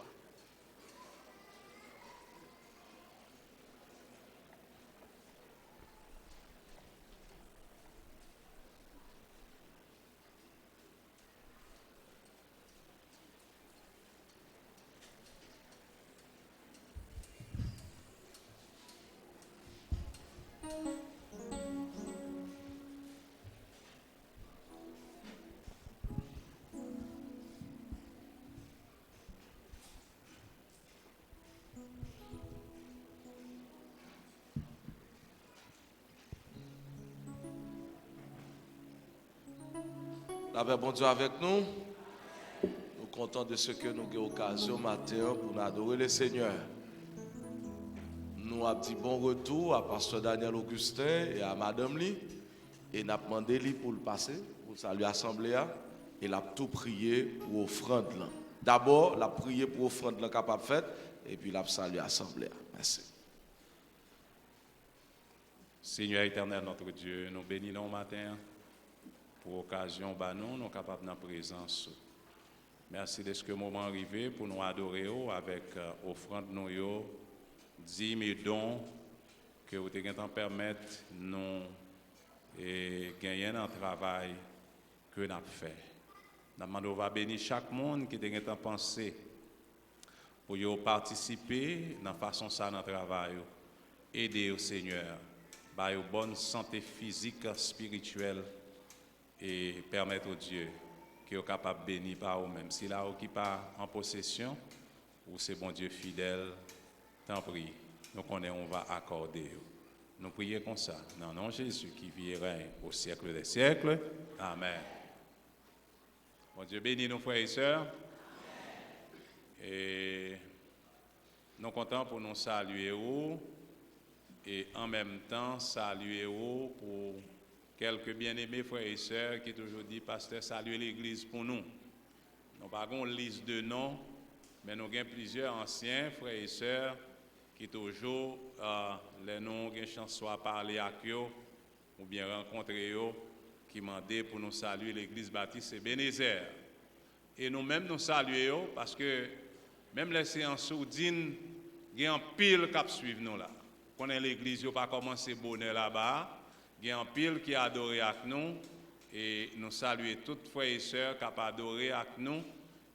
La paix, bon Dieu avec nous. Nous contents de ce que nous avons occasion matin pour nous adorer le Seigneur. nous avons dit bon retour à Pasteur Daniel Augustin et à Madame Li. Et nous avons demandé lui pour le passer, pour saluer l'Assemblée. Et l'a tout prié pour offrande. D'abord, l'a prié pour offrande capable faite. Et puis l'a salué l'Assemblée. Merci. Seigneur éternel, notre Dieu, nous bénissons matin pour l'occasion, nous sommes capables de présence. Merci de ce que moment arrivé pour nous adorer avec offrande nous 10 000 dons que vous avez permettre nous et gagner un travail que nous avons fait. Nous va bénir chaque monde qui a pensé pour participer dans la façon ça dans le travail. Aider au Seigneur, une bonne santé physique, spirituelle et permettre au Dieu qui est capable de bénir par vous-même. Si là, qui pas en possession, ou c'est bon Dieu fidèle, tant pis, nous connaissons, on va accorder. Nous prions comme ça, dans le nom de Jésus qui vit et règne au siècle des siècles. Amen. Bon Dieu bénit nos frères et sœurs. Et nous sommes contents pour nous saluer et en même temps saluer pour quelques bien-aimés frères et sœurs qui toujours dit pasteur saluer l'église pour nous. Nous n'avons pas une liste de noms, mais nous avons plusieurs anciens frères et sœurs qui toujours les noms ont chance soit parler avec eux ou bien rencontrer eux qui demandent pour nous saluer l'église baptiste Ebenezer. Et nous-mêmes nous saluons parce que même les séances soudines, il y a un pile qui suivent nous là. Quand l'église n'a pas commencé bonheur là-bas, il y a un pile qui a adoré avec nous et nous saluons tous les frères et sœurs qui ont adoré avec nous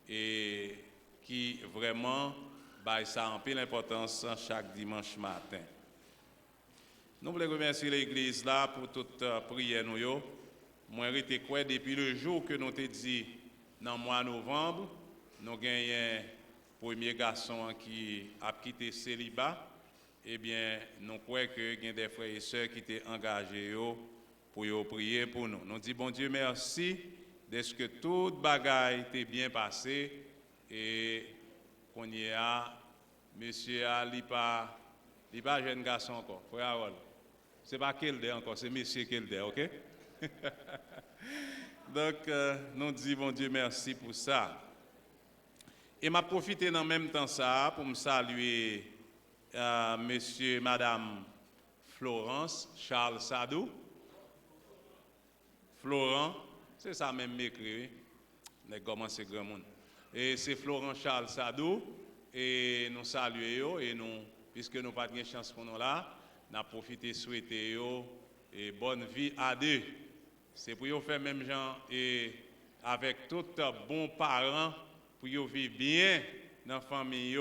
et qui vraiment ça a pile importance chaque dimanche matin. Nous voulons remercier l'église là pour toute prière nous. Moi, j'étais quoi depuis le jour que nous t'ai dit dans le mois de novembre, nous gagnons un premier garçon qui a quitté célibat. Eh bien, nous croyons que il y a des frères et sœurs qui étaient engagés pour prier pour nous. Nous disons, bon Dieu, merci de ce que toute bagaille était bien passée et qu'on y a, monsieur il pas jeune garçon encore, frère Harold. Ce n'est pas Kelder encore, c'est monsieur Kelder, ok? Donc, nous disons, bon Dieu, merci pour ça. Et m'a profité dans le même temps ça pour me saluer monsieur et madame Florence Charles Sadou. Florent, c'est ça même m'écrit, mais comment c'est grand monde. Et c'est Florent Charles Sadou et nous saluons et nous, puisque nous n'avons pas de chance pour nous là, nous avons profité de souhaiter et bonne vie à deux. C'est pour vous faire même gens et avec tous bons parents pour vous vivre bien dans la famille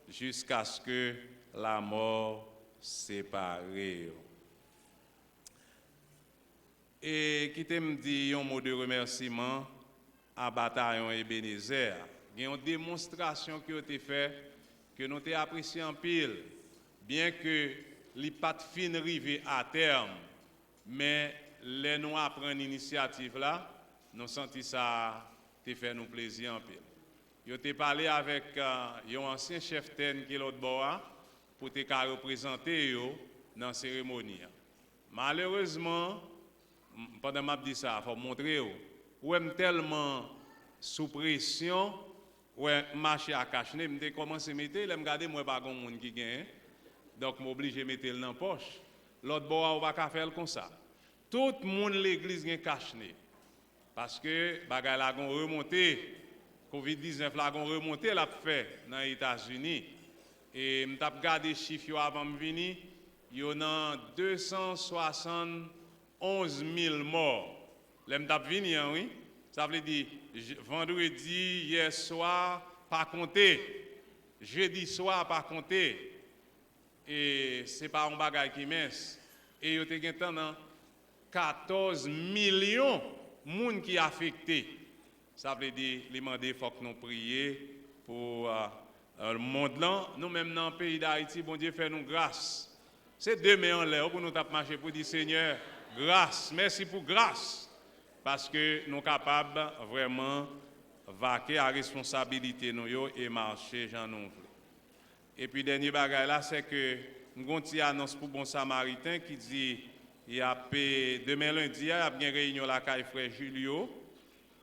jusqu'à ce que la mort sépare. Et qui me dit un mot de remerciement à Bataillon Ebenezer. Il y a une démonstration qui a été faite que nous avons apprécié en pile, bien que les pattes fines arrivent à terme, mais les nous apprendre l'initiative là, nous senti ça te fait nous plaisir en pile. Yo t'ai parlé avec un ancien chef ten qui est l'autre bord pour te représenter yo dans la cérémonie. Malheureusement, pendant que je dis ça, il faut montrer où est tellement sous pression, où est marché à cacher, je commencé à mettre, je regarde moi pas grand monde qui gagne. Donc je suis obligé de mettre dans la poche. L'autre bord on va pas faire comme ça. Tout le monde l'église est caché. Parce que bagay la gon remonté, Covid-19 la gon remonté l'a fait dans les États-Unis. Et m't'a regardé les chiffres avant de venir, il y a 271 000 morts. M't'a venu oui, ça veut dire vendredi hier soir pas compté, jeudi soir pas compté. Et c'est pas un bagay qui mince. Et il y a 14 millions de gens qui sont affectés. Ça veut dire qu'il faut que nous prions pour le monde là. Nous-mêmes dans le pays d'Haïti, bon Dieu fait nous grâce. C'est deux mains en l'air pour nous marcher pour dire Seigneur, grâce, merci pour grâce. Parce que nous sommes capables vraiment de vaquer à la responsabilité nous et marcher, j'en ouvre. Et puis, dernier bagage là, c'est que Nous avons une annonce pour Bon Samaritain qui dit il y a demain lundi, il y a une réunion la caille frère Julio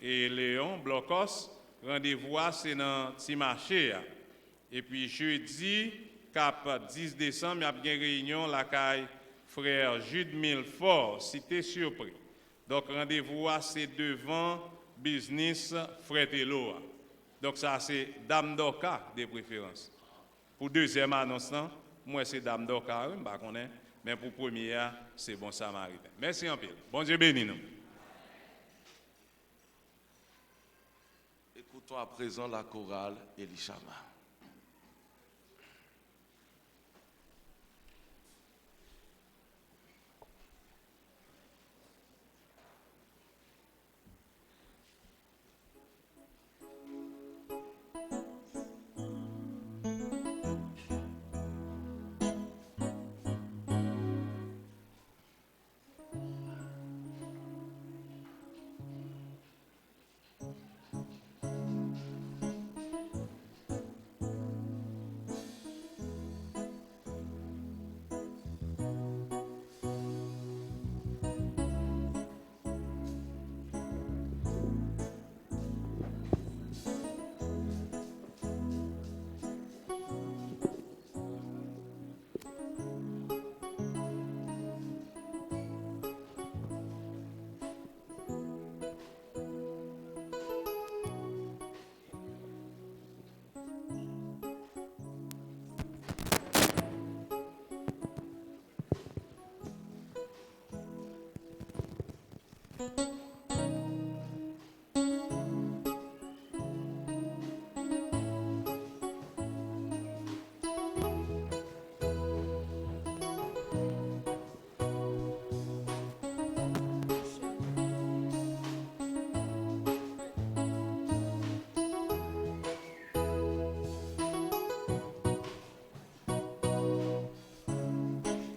et Léon Blocos. Rendez-vous c'est dans petit marché. Et puis jeudi, cap 10 décembre, il y a une réunion la caille frère Jude Milfort, cité surpris. Donc rendez-vous c'est devant business Fretello. Donc ça c'est Dame d'Oka de préférence. Pour deuxième annonce, moi c'est Dame d'Oka, je ne sais pas, mais pour première, c'est Bon Samaritain. Merci en pile. Bon Dieu béni nous. Écoutons à présent la chorale Elishama.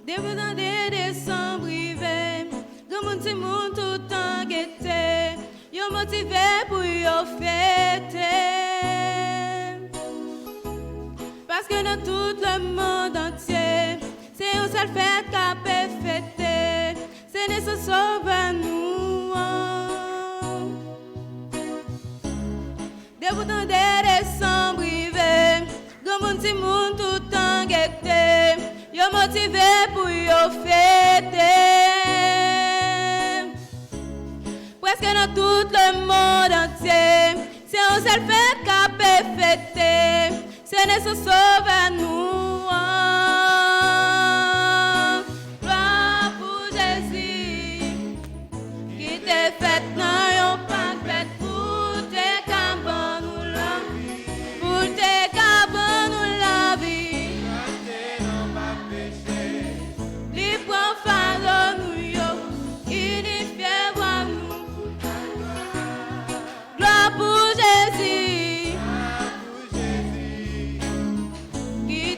Début d'année décembre arrivé, grand monde ti moun tout en guetté, yo motivé pour yo fêter. Parce que dans tout le monde entier, c'est une seule fête qu'a peut fêter, c'est nécessaire sauver nous. Début d'année décembre arrivé, grand monde ti moun tout en guetté, yo motivé pour yo fêter. Presque dans tout le monde entier, c'est une seule fête qu'a peut fêter, c'est nécessaire sauver nous. Gloire pour Jésus, qui t'est fait dans yon paquet pour tes cabanes ou la vie, pour tes cabanes ou la vie. Gloire pour Jésus, qui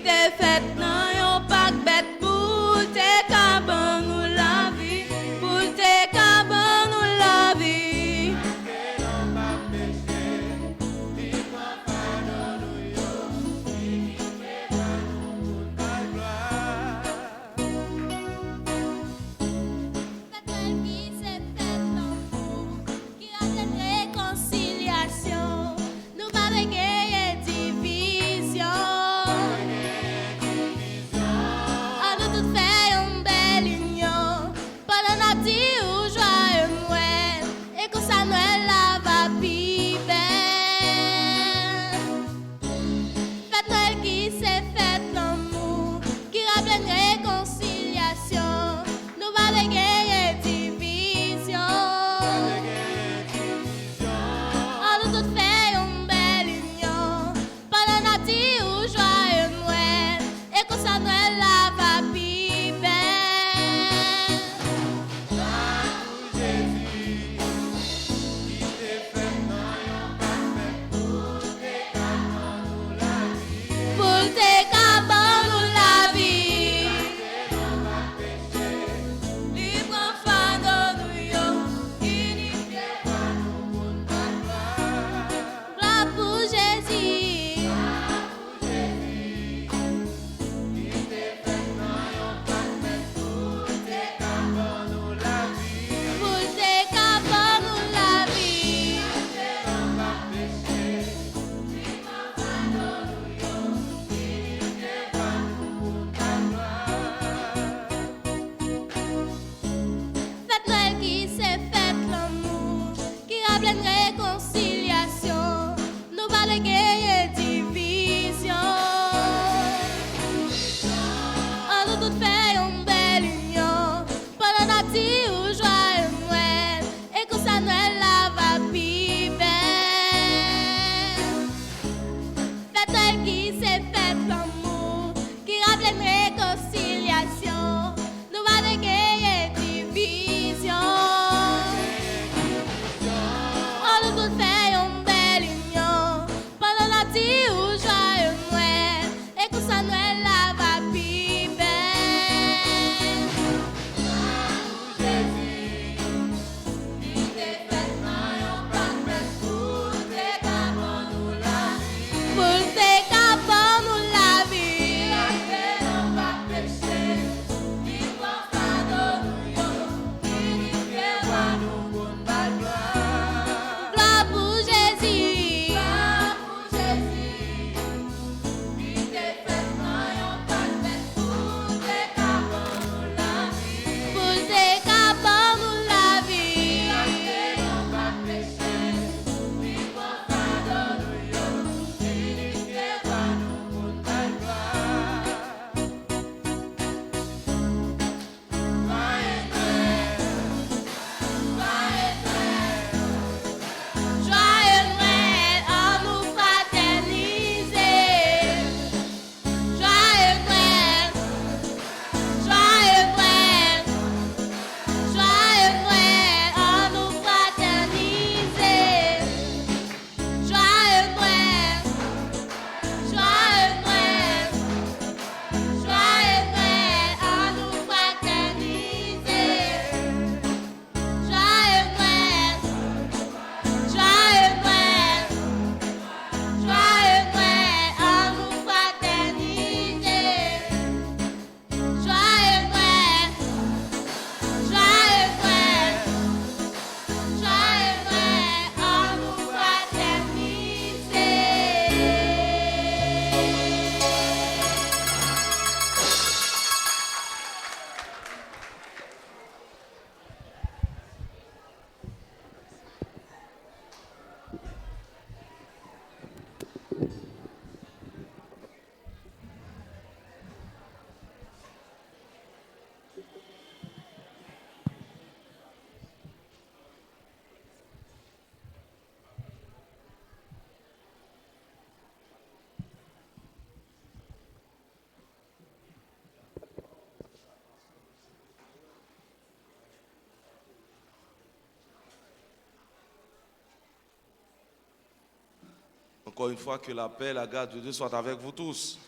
Encore une fois, que la paix et la grâce de Dieu soient avec vous tous.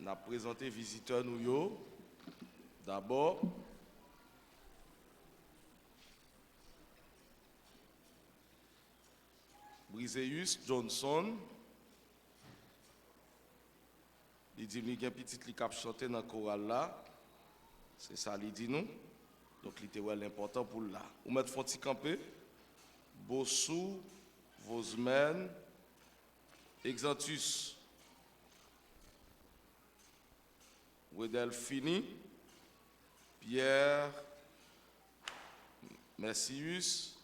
On a présenté visiteurs nous yo. D'abord, Briseus Johnson. Il dit qu'il y a un petit qui a chanté dans le choral là. C'est ça, il dit nous. Donc, il était l'important pour là. Vous mettez Fonti Campé, Bossou, Vosmen, Exantus, Wedelfini, Pierre, Messius,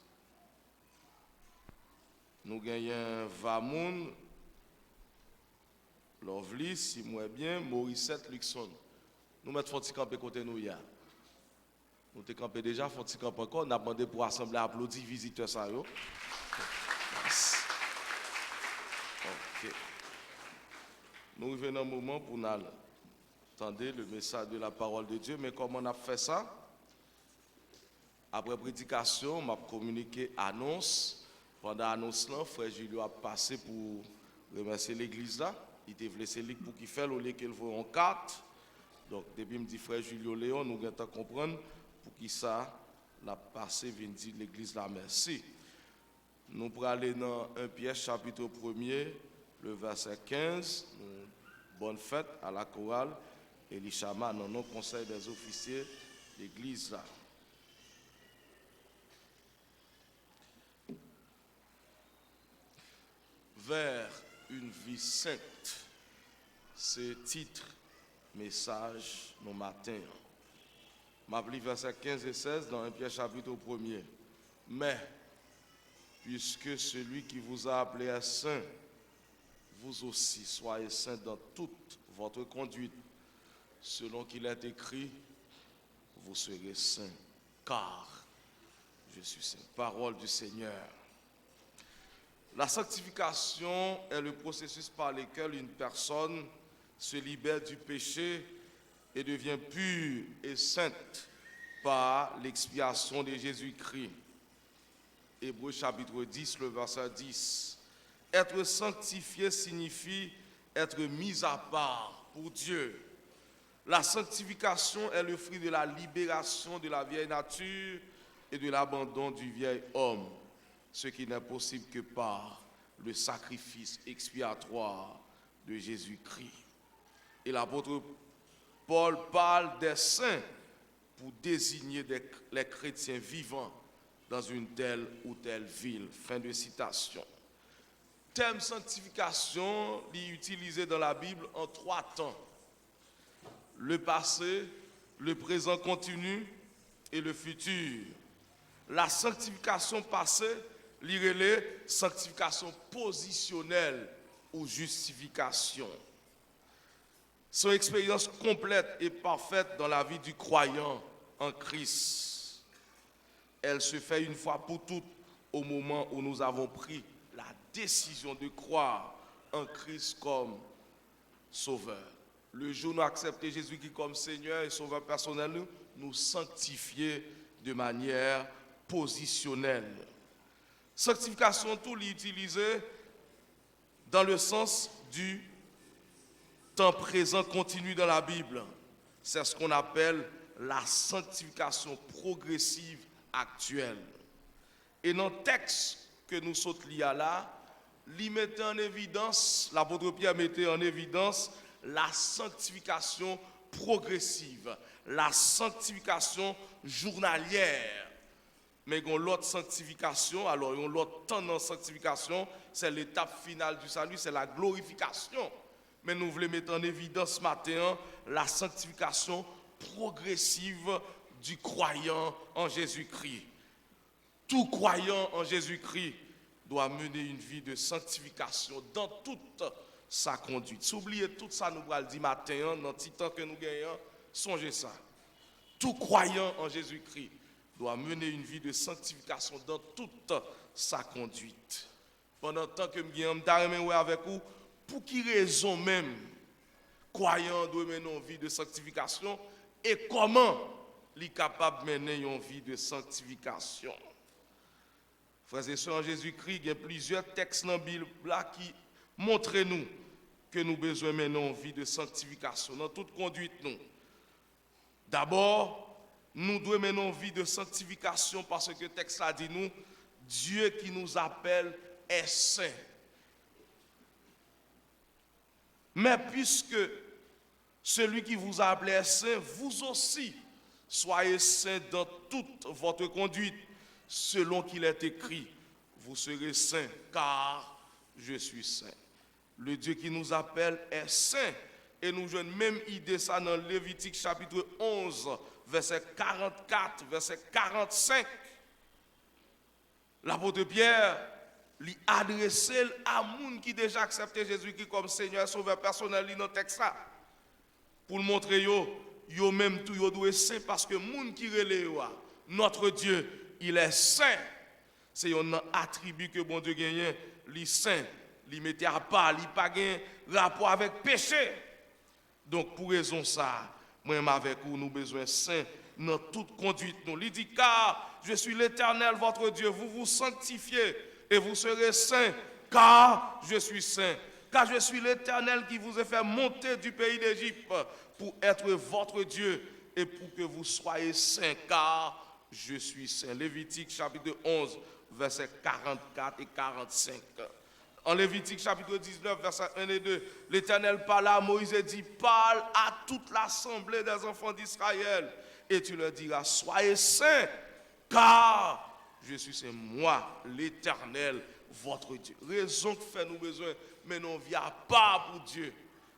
nous gagnons Vamoun, Lovely, si moi bien, Morissette, Luxon. Nous mettons Fonti Campé côté nous hier. Nous te campé déjà, faut te camper encore. On a demandé pour assembler applaudir visiteurs ça yo. Ok. Nous revenons dans un moment pour nous entendre le message de la parole de Dieu. Mais comment on a fait ça? Après prédication, on m'a communiqué annonce. Pendant l'annonce là, frère Julio a passé pour remercier l'église là. Il était laissé pour qu'il fasse au lieu qu'il faut en 4. Donc depuis me dit frère Julio Léon, nous allons comprendre pour qui ça l'a passé vient dire l'église la merci. Nous pour aller dans 1 Pierre chapitre 1er, le verset 15. Bonne fête à la chorale Elishama dans nos conseils des officiers de l'église là. Vers une vie sainte, ce titre message nos matins. M'appelle verset 15 et 16 dans 1 Pierre chapitre 1er. Mais, puisque celui qui vous a appelé est saint, vous aussi soyez saints dans toute votre conduite, selon qu'il est écrit, vous serez saints, car je suis saint. Parole du Seigneur. La sanctification est le processus par lequel une personne se libère du péché et devient pure et sainte par l'expiation de Jésus-Christ. Hébreux chapitre 10, le verset 10. Être sanctifié signifie être mis à part pour Dieu. La sanctification est le fruit de la libération de la vieille nature et de l'abandon du vieil homme, ce qui n'est possible que par le sacrifice expiatoire de Jésus-Christ. Et l'apôtre Paul parle des saints pour désigner les chrétiens vivants dans une telle ou telle ville. Fin de citation. Thème sanctification est utilisé dans la Bible en 3 temps. Le passé, le présent continu et le futur. La sanctification passée, l'irélé, sanctification positionnelle ou justification. Son expérience complète et parfaite dans la vie du croyant en Christ. Elle se fait une fois pour toutes au moment où nous avons pris la décision de croire en Christ comme Sauveur. Le jour où nous acceptons Jésus-Christ comme Seigneur et Sauveur personnel, nous sanctifier de manière positionnelle. Sanctification, tout l'utiliser dans le sens du temps présent continu dans la Bible. C'est ce qu'on appelle la sanctification progressive actuelle. Et dans le texte que nous sommes liés là, il mettait en évidence, l'apôtre Pierre mettait en évidence la sanctification progressive, la sanctification journalière. Mais l'autre sanctification, alors l'autre tendance sanctification, c'est l'étape finale du salut, c'est la glorification. Mais nous voulons mettre en évidence ce matin la sanctification progressive du croyant en Jésus-Christ. Tout croyant en Jésus-Christ doit mener une vie de sanctification dans toute sa conduite. Si vous oubliez tout ça, nous allons le dire matin, dans le petit temps que nous gagnons, songez ça. Tout croyant en Jésus-Christ doit mener une vie de sanctification dans toute sa conduite. Pendant le temps que nous gagnons avec vous, pour qui raison même croyant doit mener une vie de sanctification et comment il est capable de mener une vie de sanctification. Frères et sœurs en Jésus-Christ, il y a plusieurs textes dans la Bible là qui montrent nous que nous avons besoin maintenant une vie de sanctification dans toute conduite. D'abord, nous devons mener une vie de sanctification parce que le texte a dit nous, Dieu qui nous appelle est saint. Mais puisque celui qui vous a appelé est saint, vous aussi soyez saints dans toute votre conduite, selon qu'il est écrit, vous serez saints, car je suis saint. Le Dieu qui nous appelle est saint. Et nous avons même idée ça dans Lévitique chapitre 11, verset 44, verset 45. L'apôtre Pierre lui adressé à moun qui déjà accepté Jésus-Christ comme Seigneur et Sauveur personnel dans le texte là. Pour le montrer yo même tout yo doit saint parce que moun qui relève notre Dieu, il est saint. C'est un attribut que bon Dieu gagne, li saint, li mette à part, li pas gagne rapport avec péché. Donc pour raison ça, moi-même avec vous nous besoin saint dans toute conduite nous. Il dit car je suis l'Éternel votre Dieu, vous vous sanctifiez et vous serez saints, car je suis saint. Car je suis l'Éternel qui vous ai fait monter du pays d'Égypte pour être votre Dieu et pour que vous soyez saints, car je suis saint. Lévitique chapitre 11, versets 44 et 45. En Lévitique chapitre 19, versets 1 et 2, l'Éternel parla à Moïse et dit, parle à toute l'assemblée des enfants d'Israël et tu leur diras, soyez saints, car je suis saint, moi, l'Éternel, votre Dieu. Raison que fait nous besoin, mais non vient pas pour Dieu.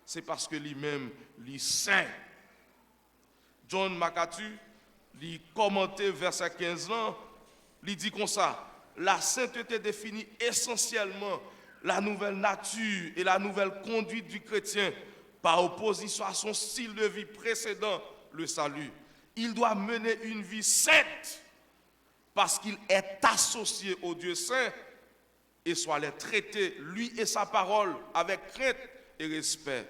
C'est parce que lui-même, lui saint. John MacArthur, lui commenté verset 15 ans, lui dit comme ça, la sainteté définit essentiellement la nouvelle nature et la nouvelle conduite du chrétien par opposition à son style de vie précédent, le salut. Il doit mener une vie sainte parce qu'il est associé au Dieu saint et soit les traiter, lui et sa parole, avec crainte et respect.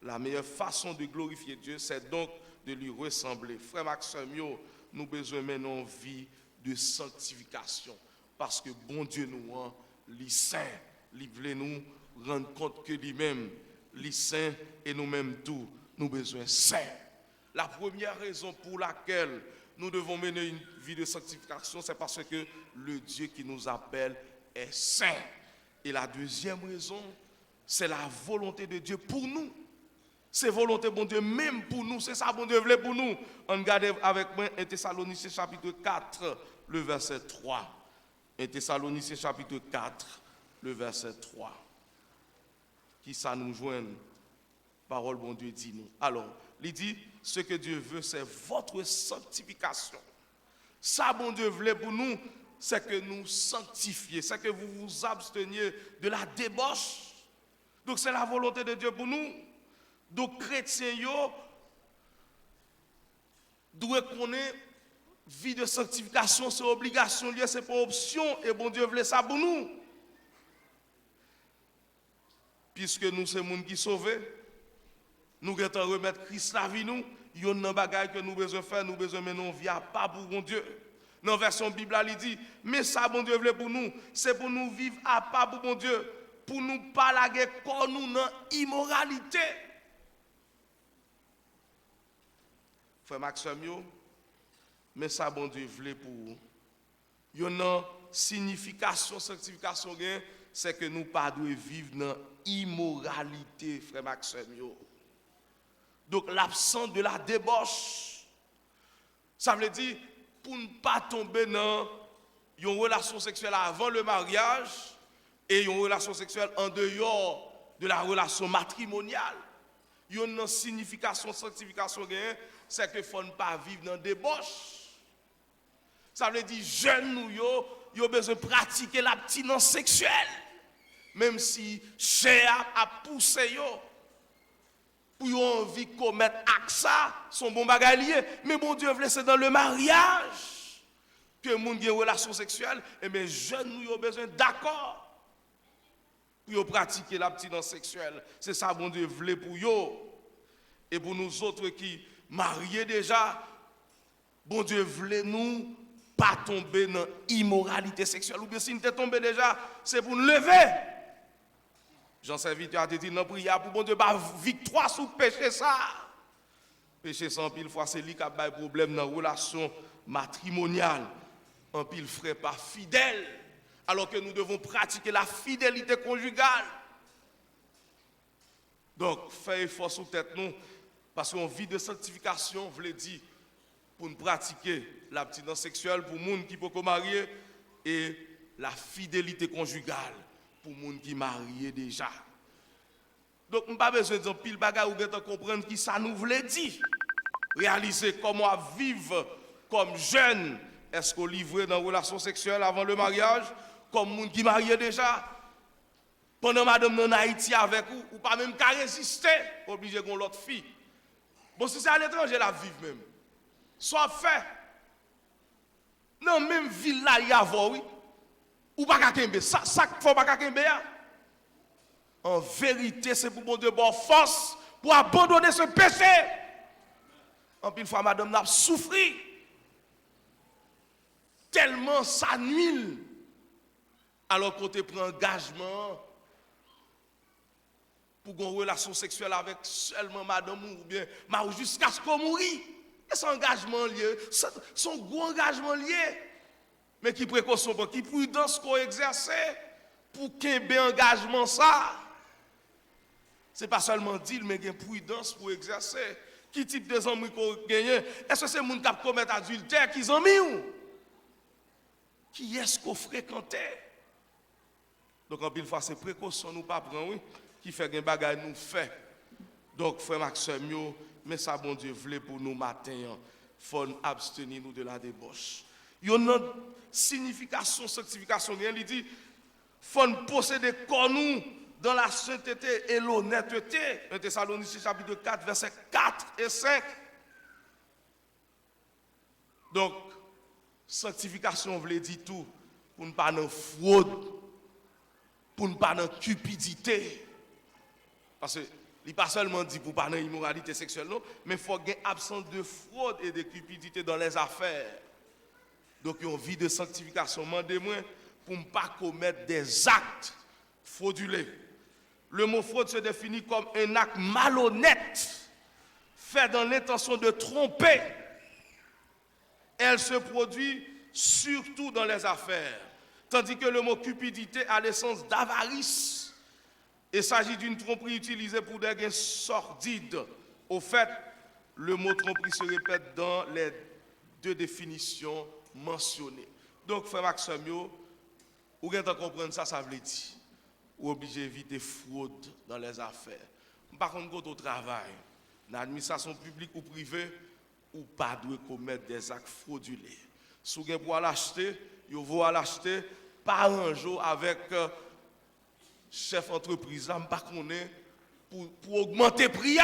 La meilleure façon de glorifier Dieu, c'est donc de lui ressembler. Frère Maxime, nous avons besoin maintenant de vie de sanctification parce que bon Dieu nous rend les saints. Il voulait nous rendre compte que lui-même, les saints et nous-mêmes tout, nous avons besoin de saints. La première raison pour laquelle nous devons mener une vie de sanctification, c'est parce que le Dieu qui nous appelle est saint. Et la deuxième raison, c'est la volonté de Dieu pour nous. C'est volonté bon Dieu même pour nous. C'est ça bon Dieu voulait pour nous. On regarde avec moi 1 Thessaloniciens chapitre 4, le verset 3. 1 Thessaloniciens chapitre 4, le verset 3. Qui ça nous joint? Parole bon Dieu dit nous. Alors, il dit, ce que Dieu veut, c'est votre sanctification. Ça bon Dieu voulait pour nous, c'est que nous sanctifions, c'est que vous vous absteniez de la débauche. Donc c'est la volonté de Dieu pour nous. Donc chrétiens doivent connaître vie de sanctification, c'est obligation, c'est pas option, et bon Dieu voulait ça pour nous. Puisque nous sommes les gens qui sauvent, nous devons remettre Christ la vie nous, il y a un bagage que nous devons faire, nous devons mener une vie à pas pour bon Dieu. Dans la version Bible, il dit, mais ça, bon Dieu voulait pour nous, c'est pour nous vivre à pas pour bon Dieu, pour nous pas laguer comme nous dans l'immoralité. Frère Maxime, mais ça, bon Dieu voulait pour vous. Il y a une signification, sanctification, c'est que nous ne pas vivre dans l'immoralité, frère Maxime. Donc l'absence de la débauche, ça veut dire pour ne pas tomber dans une relation sexuelle avant le mariage et une relation sexuelle en dehors de la relation matrimoniale. Il y a une signification, sanctification, c'est que il ne faut pas vivre dans la débauche. Ça veut dire jeunes nous, ils ont besoin de pratiquer l'abstinence sexuelle. Même si chair a poussé pour yon envie de commettre ça, son bon bagay lié. Mais bon Dieu veut c'est dans le mariage que les gens ont une relation sexuelle. Et bien, jeunes nous ont besoin d'accord pour pratiquer l'abstinence sexuelle. C'est ça bon Dieu veut pour eux. Et pour nous autres qui mariés déjà, bon Dieu veut nous pas tomber dans l'immoralité sexuelle. Ou bien si nous sommes tombés déjà, c'est pour nous lever. Jean serviteur a dit dans prière pour bon Dieu, bah, victoire sur péché ça. Péché sans pile fois, c'est lui qui a des problèmes dans la relation matrimoniale. En pile frère pas fidèle, alors que nous devons pratiquer la fidélité conjugale. Donc, faire effort sur tête nous, parce qu'on vit de sanctification, veut dire, pour nous pratiquer l'abstinence sexuelle pour les gens qui peuvent marier et la fidélité conjugale pour les gens qui marient déjà. Donc, nous n'avons pas besoin de pile bagage ou de comprendre qui ça nous voulait dire. Réaliser comment vivre comme jeune, est-ce qu'on livre dans une relation sexuelle avant le mariage, comme les gens qui marient déjà. Pendant madame en Haïti avec vous, ou pas même qu'à résister, obligé qu'on l'autre fille. Bon, si c'est à l'étranger, la vivre même. Soit fait. Non, même ville là, il y a oui. Ou pas qu'à kembe. Ça faut pas qu'à kembe. En vérité, c'est pour bon Dieu, bonne force, pour abandonner ce péché. En pile fois, madame n'a souffert. Tellement ça nuit. Alors qu'on te prend engagement pour une relation sexuelle avec seulement madame ou bien jusqu'à ce qu'on mourit. Et son engagement lié, son gros engagement lié. Mais qui précaution, qui prudence qu'on exerce pour qu'il y ait un engagement ça. Ce n'est pas seulement dire, mais il y a une prudence pour exercer. Qui type de amis qu'on gagne? Est-ce que c'est les gens qui commettent adultère qui ont mis? Qui est-ce qu'on fréquentait? Donc, en pile fois, c'est précaution, nous pas prendre, oui, qui fait des bagages nous fait. Donc, frère Maxime, mais ça, bon Dieu, voulait pour nous matin, il faut nous abstenir nous de la débauche. Il y a une signification, sanctification, il dit, il faut nous posséder comme nous dans la sainteté et l'honnêteté. 1 Thessaloniciens chapitre 4, versets 4 et 5. Donc, sanctification voulait dire tout pour ne pas avoir fraude, pour ne pas avoir cupidité. Parce que il n'est pas seulement dit pour ne pas avoir immoralité sexuelle, non, mais il faut qu'il y ait absence de fraude et de cupidité dans les affaires. Donc, il y a une vie de sanctification. Demandez-moi pour ne pas commettre des actes frauduleux. Le mot fraude se définit comme un acte malhonnête, fait dans l'intention de tromper. Elle se produit surtout dans les affaires. Tandis que le mot cupidité a l'essence d'avarice. Il s'agit d'une tromperie utilisée pour des gains sordides. Au fait, le mot tromperie se répète dans les deux définitions mentionnées. Donc, frère Maxime, vous avez comprendre ça, ça veut dire. Ou obligé d'éviter fraude dans les affaires. Par contre, quand au travail, dans l'administration publique ou privée, ou pas de commettre des actes frauduleux. Si vous voulez l'acheter, vous voulez l'acheter par un jour avec chef d'entreprise, pour augmenter le prix.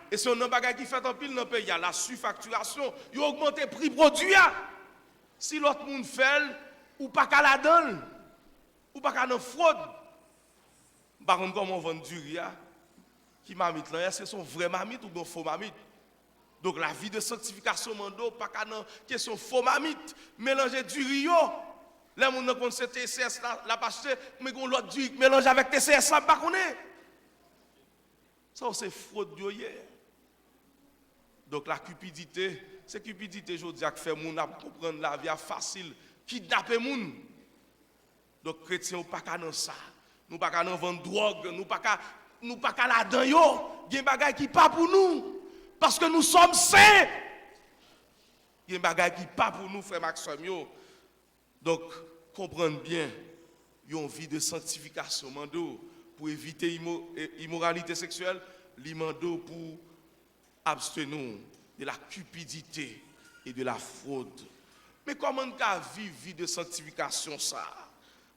Et si on a un bagage qui fait en pile dans le pays, il y a la surfacturation, vous augmentez le prix produit. Si l'autre monde fait, ou pas qu'à la donne, ou pas qu'à la fraude. Par contre, comment on vend du riz, qui mamite là, est-ce que c'est un vrai mamite ou un faux mamite? Donc la vie de sanctification, mando, pas qu'à une question faux mamite, mélanger du riz, les gens qui ont ce TCS là, la passe, mais qu'on l'autre du mélanger avec TCS là, pas qu'on est. Ça, c'est fraude de hier. Donc la cupidité, c'est cupidité, je dis, qui fait moun comprendre la vie facile, kidnapper moun. Donc chrétien, ou pas qu'à dans ça. Nous pas qu'à vendre drogue, nous pas qu'à la dedans yo, il y a des bagages qui pas pour nous parce que nous sommes saints. Il y a des bagages qui pas pour nous frère Maxime yo. Donc comprenez bien, il y a une vie de sanctification mando pour éviter immoralité sexuelle, l'imando pour abstenir de la cupidité et de la fraude. Mais comment on vivre vie de sanctification ça?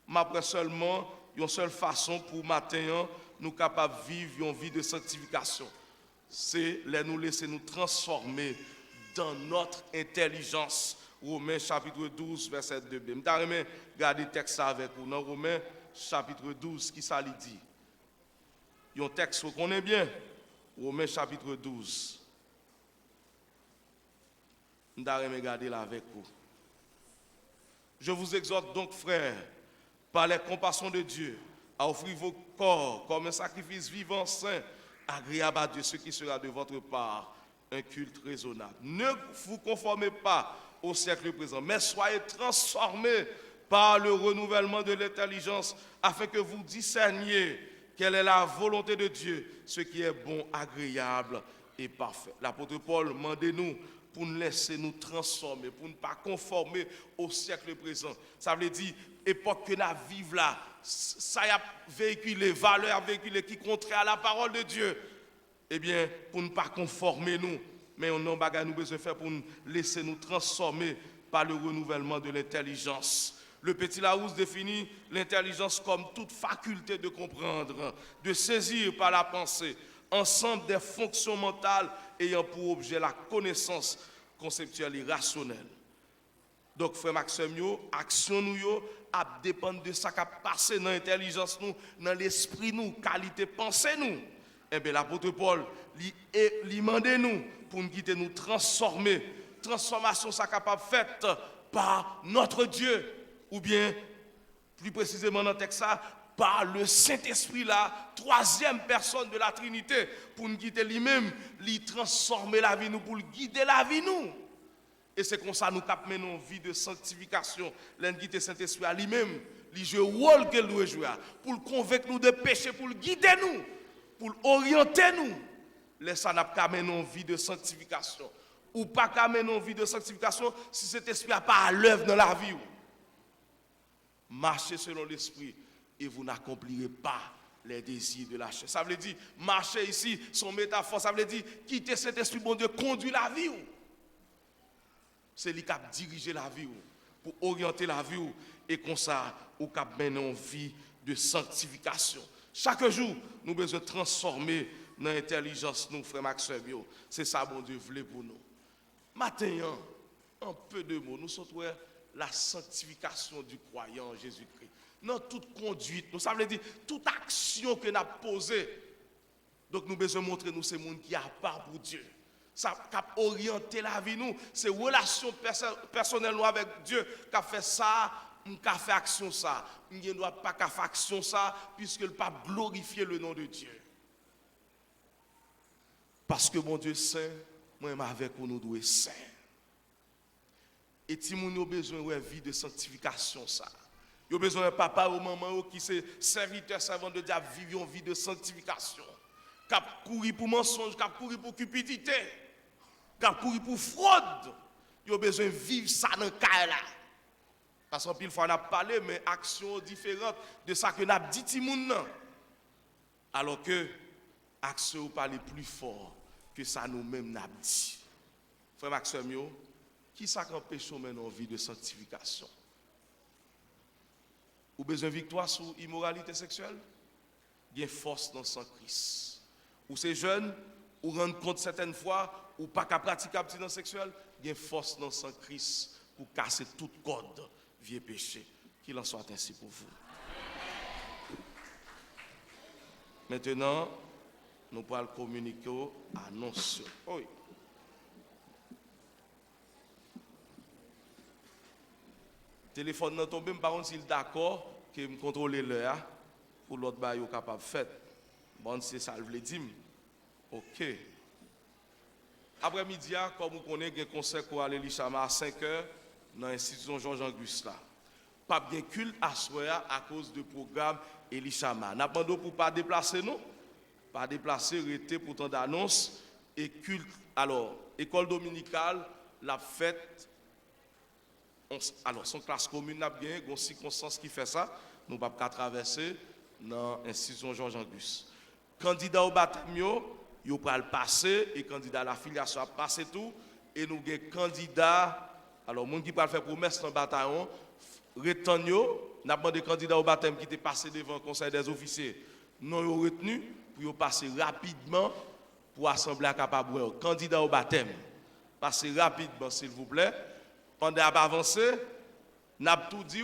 M'après seulement une seule façon pour matin nous capables de vivre une vie de sanctification. C'est de nous laisser nous transformer dans notre intelligence. Romains chapitre 12, verset 2b. Je vais regarder le texte avec vous. Dans Romains chapitre 12, qui ça dit? Il y a un texte qu'on connaît bien. Romains chapitre 12. Je vais regarder là avec vous. Je vous exhorte donc, frères, par les compassions de Dieu, à offrir vos corps comme un sacrifice vivant, saint, agréable à Dieu, ce qui sera de votre part un culte raisonnable. Ne vous conformez pas au siècle présent, mais soyez transformés par le renouvellement de l'intelligence, afin que vous discerniez quelle est la volonté de Dieu, ce qui est bon, agréable et parfait. L'apôtre Paul demandez-nous pour nous laisser nous transformer, pour ne pas conformer au siècle présent. Ça veut dire, époque que nous vivons là, ça a véhiculé, valeur véhiculée qui contraire à la parole de Dieu. Eh bien, pour ne pas conformer nous, mais on a bagage nous besoin de faire pour nous laisser nous transformer par le renouvellement de l'intelligence. Le Petit Larousse définit l'intelligence comme toute faculté de comprendre, de saisir par la pensée, ensemble des fonctions mentales ayant pour objet la connaissance conceptuelle et rationnelle. Donc, frère Maxime, action nous dépend de ça qui a passé dans l'intelligence nous, dans l'esprit nous, qualité pensée nous. Eh bien, l'apôtre Paul lui demande nous pour nous quitter nous transformer. Transformation ça capable faite par notre Dieu, ou bien plus précisément dans le texte ça, par le Saint-Esprit, la troisième personne de la Trinité, pour nous guider lui-même, lui transformer la vie nous, pour guider la vie nous. Et c'est comme ça nous capons une vie de sanctification. L'guider Saint-Esprit à lui-même, lui joue le rôle qu'il doit jouer, pour le convaincre nous de péché, pour le guider nous, pour orienter nous. Laissez nous capons une vie de sanctification. Ou pas capons une vie de sanctification si cet esprit n'est pas à l'œuvre dans la vie. Marchez selon l'esprit et vous n'accomplirez pas les désirs de la chair. Ça veut dire, marcher ici, son métaphore, ça veut dire, quitter cet esprit, bon Dieu, conduire la vie. C'est lui qui a dirigé la vie, pour orienter la vie, et comme ça, ou qui a mené une vie de sanctification. Chaque jour, nous avons besoin de transformer dans l'intelligence, nous, frère Maxime. C'est ça, bon Dieu, voulait pour nous. Maintenant, un peu de mots, nous sommes la sanctification du croyant en Jésus-Christ. Dans toute conduite, nous, ça veut dire toute action que nous avons posée. Donc nous avons besoin de montrer nous ces gens qui a part pour Dieu. Ça a orienté la vie nous, c'est relation personnelle avec Dieu qui a fait ça, qui a fait action ça. Il ne doit pas faire action ça puisque ne pas glorifier le nom de Dieu. Parce que mon Dieu saint, moi-même avec vous nous devons être saint. Et si nous avons besoin de vie de sanctification ça. Ils ont besoin de papa ou maman qui sont serviteurs, servants de Dieu, vivent une vie de sanctification. Qui a couru pour mensonge, qui a couru pour cupidité, qui a couru pour fraude. Ils ont besoin de vivre ça dans le cas là. Parce qu'en pile fois on a parlé, mais actions différentes de ça que nous avons dit tout le monde. Alors que action parle plus fort que ça nous-mêmes nous avons dit. Frère Maxime, qui ça empêche maintenant une vie de sanctification? Ou besoin de victoire sur l'immoralité sexuelle? Il y a force dans le sang Christ. Ou c'est jeune, ou rendre compte certaines fois, ou pas qu'à pratiquer l'abstinence sexuelle, il y a force dans le sang Christ pour casser toute code vieux péché. Qu'il en soit ainsi pour vous. Maintenant, nous pourrons communiquer à annonce. Oui. Téléphone n'a tombé, par contre, s'il est d'accord que me contrôler l'heure pour l'autre bail est capable de faire. Bon, c'est ça, je le dis. OK. Après-midi, comme vous connaissez, il y a un concert pour aller l'Ichama à 5 h dans l'institution Georges-Angus. Pas bien culte à soir à cause du programme Elishama. N'a pas demandé pour pas déplacer nous, pas déplacer, rester pour tant d'annonces et culte. Alors, école dominicale, la fête. Alors, son classe commune n'a bien, il y a une circonstance qui fait ça, nous ne pouvons pas traverser dans l'institution Georges-Angus. Candidat au baptême, il va le passer, et candidat à la filiation a passé tout, et nous avons candidat, alors, les gens qui peuvent faire promesse dans le bataillon, retenu, nous avons des candidats au baptême qui étaient passés devant le conseil des officiers, non retenu, pour passer rapidement pour assembler capable de candidat au baptême. Passez rapidement, s'il vous plaît. Pendant à avancer, nous avons tout dit,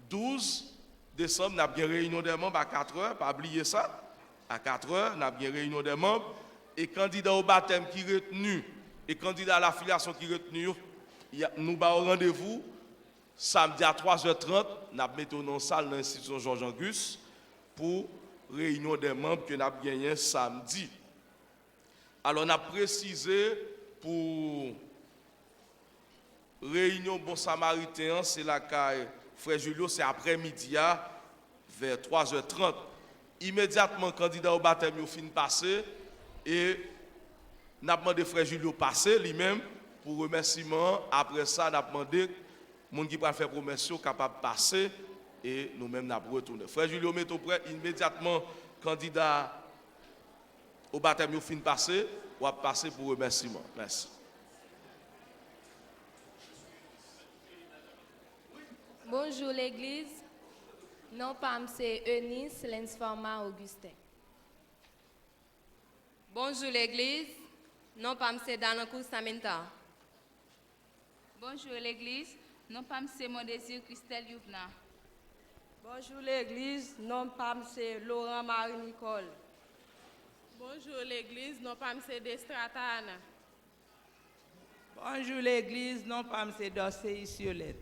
12 décembre, nous avons une réunion des membres à 4 h, pas oublier ça. À 4 h, nous avons une réunion des membres, et candidat au baptême qui retenu, et candidat à l'affiliation qui retenu, nous avons rendez-vous samedi à 3h30, nous avons mis dans la salle de l'institution Georges Angus pour réunion des membres que nous avons gagné samedi. Alors, on a précisé pour réunion Bon Samaritain, c'est la caille Frère Julio, c'est après-midi vers 3h30. Immédiatement, candidat au baptême, il fin passer et nous avons demandé Frère Julio passer lui-même pour remerciement. Après ça, nous avons demandé les gens qui peuvent faire promesse capable de passer et nous-mêmes nous avons retourné. Frère Julio, mettez prêt immédiatement, candidat au baptême, il fin passer ou à passer pour remerciement. Merci. Bonjour l'église. Non, pas c'est Eunice Lensforma Augustin. Bonjour l'église. Non, pas c'est Danacou Samenta. Bonjour l'église. Non, pas c'est mon désir Christelle Youvna. Bonjour l'église. Non, pas c'est Laurent Marie-Nicole. Bonjour l'église. Non, pas c'est Destratana. Bonjour l'église. Non, pas c'est Dossé Isiolette.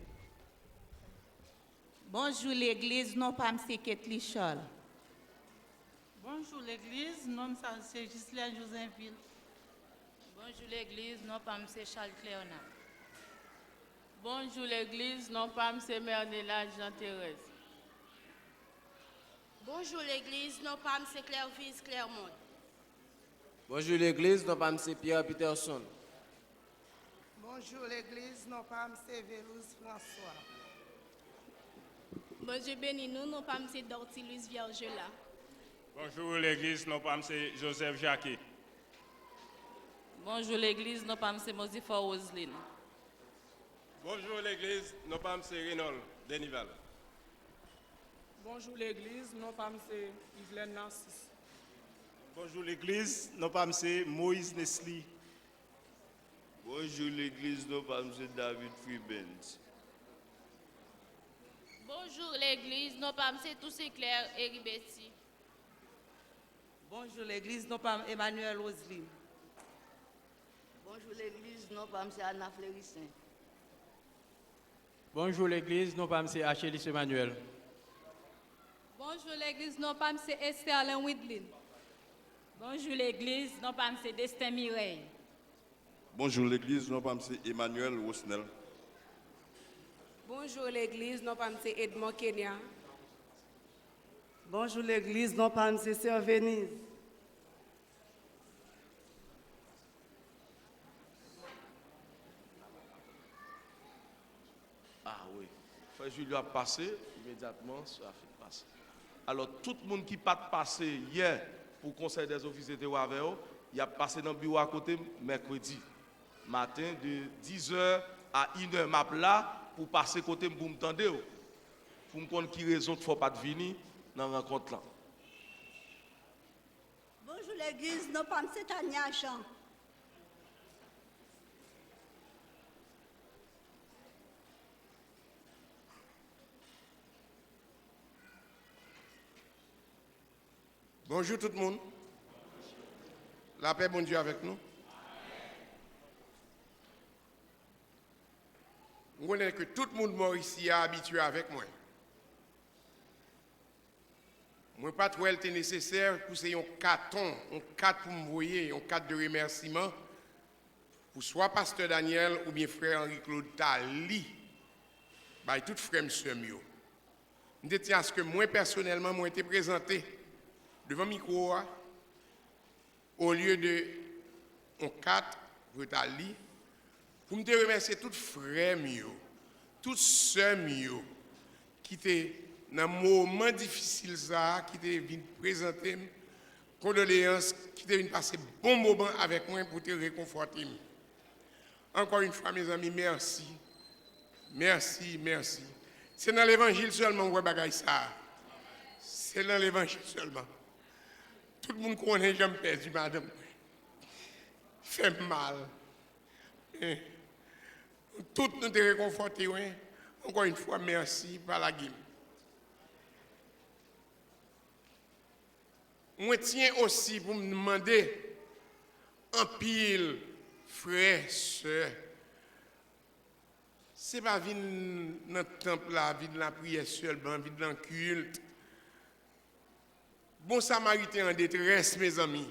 Bonjour l'église, non pas M. Ketli Charles. Bonjour l'église, non c'est Gislaine Josainville. Bonjour l'église, non pas M. Charles Cléonard. Bonjour l'église, non pas M. Mernella Jean-Thérèse. Bonjour l'église, non pas M. Clairvise Clermont. Bonjour l'église, non pas M. Pierre Peterson. Bonjour l'église, non pas M. Vélouz François. Bonjour Béninou, non pas M. Dorty Louise Viergela. Bonjour l'église, non pas M. Joseph Jacquet. Bonjour l'église, non pas M. Mosifa Roseline. Bonjour l'église, non pas M. Reynold Denival. Bonjour l'église, non pas M. Yvelaine Narcisse. Bonjour l'église, non pas M. Moïse Nesli. Bonjour l'église, non pas M. David Freebens. Bonjour l'église, non pas M. Toussaint Claire et Ribetti. Bonjour l'église, non pas Emmanuel Roseline. Bonjour l'église, non pas M. Anna Fleurissin. Bonjour l'église, non pas M. Achélis Emmanuel. Bonjour l'église, non pas M. Esther Alain Widlin. Bonjour l'église, non pas M. Destin Mireille. Bonjour l'église, non pas M. Emmanuel Rosnel. Bonjour l'église, non pas M. Edmond Kenya. Bonjour l'église, non pas M. Sœur Venise. Ah oui, Frère Julio a passé, immédiatement, ça a fait passer. Alors, tout le monde qui n'a pas passé hier pour le conseil des officiers de Waveo, il a passé dans le bureau à côté mercredi matin de 10h à 1h, map là, pour passer côté pour me tendre, pour me connaître qui raison qu'il ne faut pas venir dans la rencontre là. Bonjour l'église, non pas M. Tania Jean. Bonjour tout le monde. La paix, bon Dieu avec nous. Je connais que tout le monde mort ici est habitué avec moi. Moi, pas trop elle était nécessaire pour c'est un carton, un cadre pour me voyer, un cadre de remerciement pour soit pasteur Daniel ou bien frère Henri-Claude Tali, bah tout frère monsieur mio. Je tiens à ce que moi personnellement moi été présenté devant le micro au lieu de un cadre pour Tali pour me remercier tout frère mio, tout sœur mio qui étaient dans un moment difficile ça, qui te venu présenter condoléances, qui te venu passer bon moment avec moi pour te réconforter. Encore une fois, mes amis, merci. Merci, merci. C'est dans l'évangile seulement que bagaille ça. C'est dans l'évangile seulement. Tout le monde connaît, j'ai perdu, madame. Fait mal. Tout nous te réconforter. Encore une fois, merci par la guime. Moi tiens aussi pour me demander en pile, frères, sœurs, Ce n'est pas venir dans le temple, là, venir dans la prière seulement, venir dans le culte. Bon Samaritain en détresse, mes amis.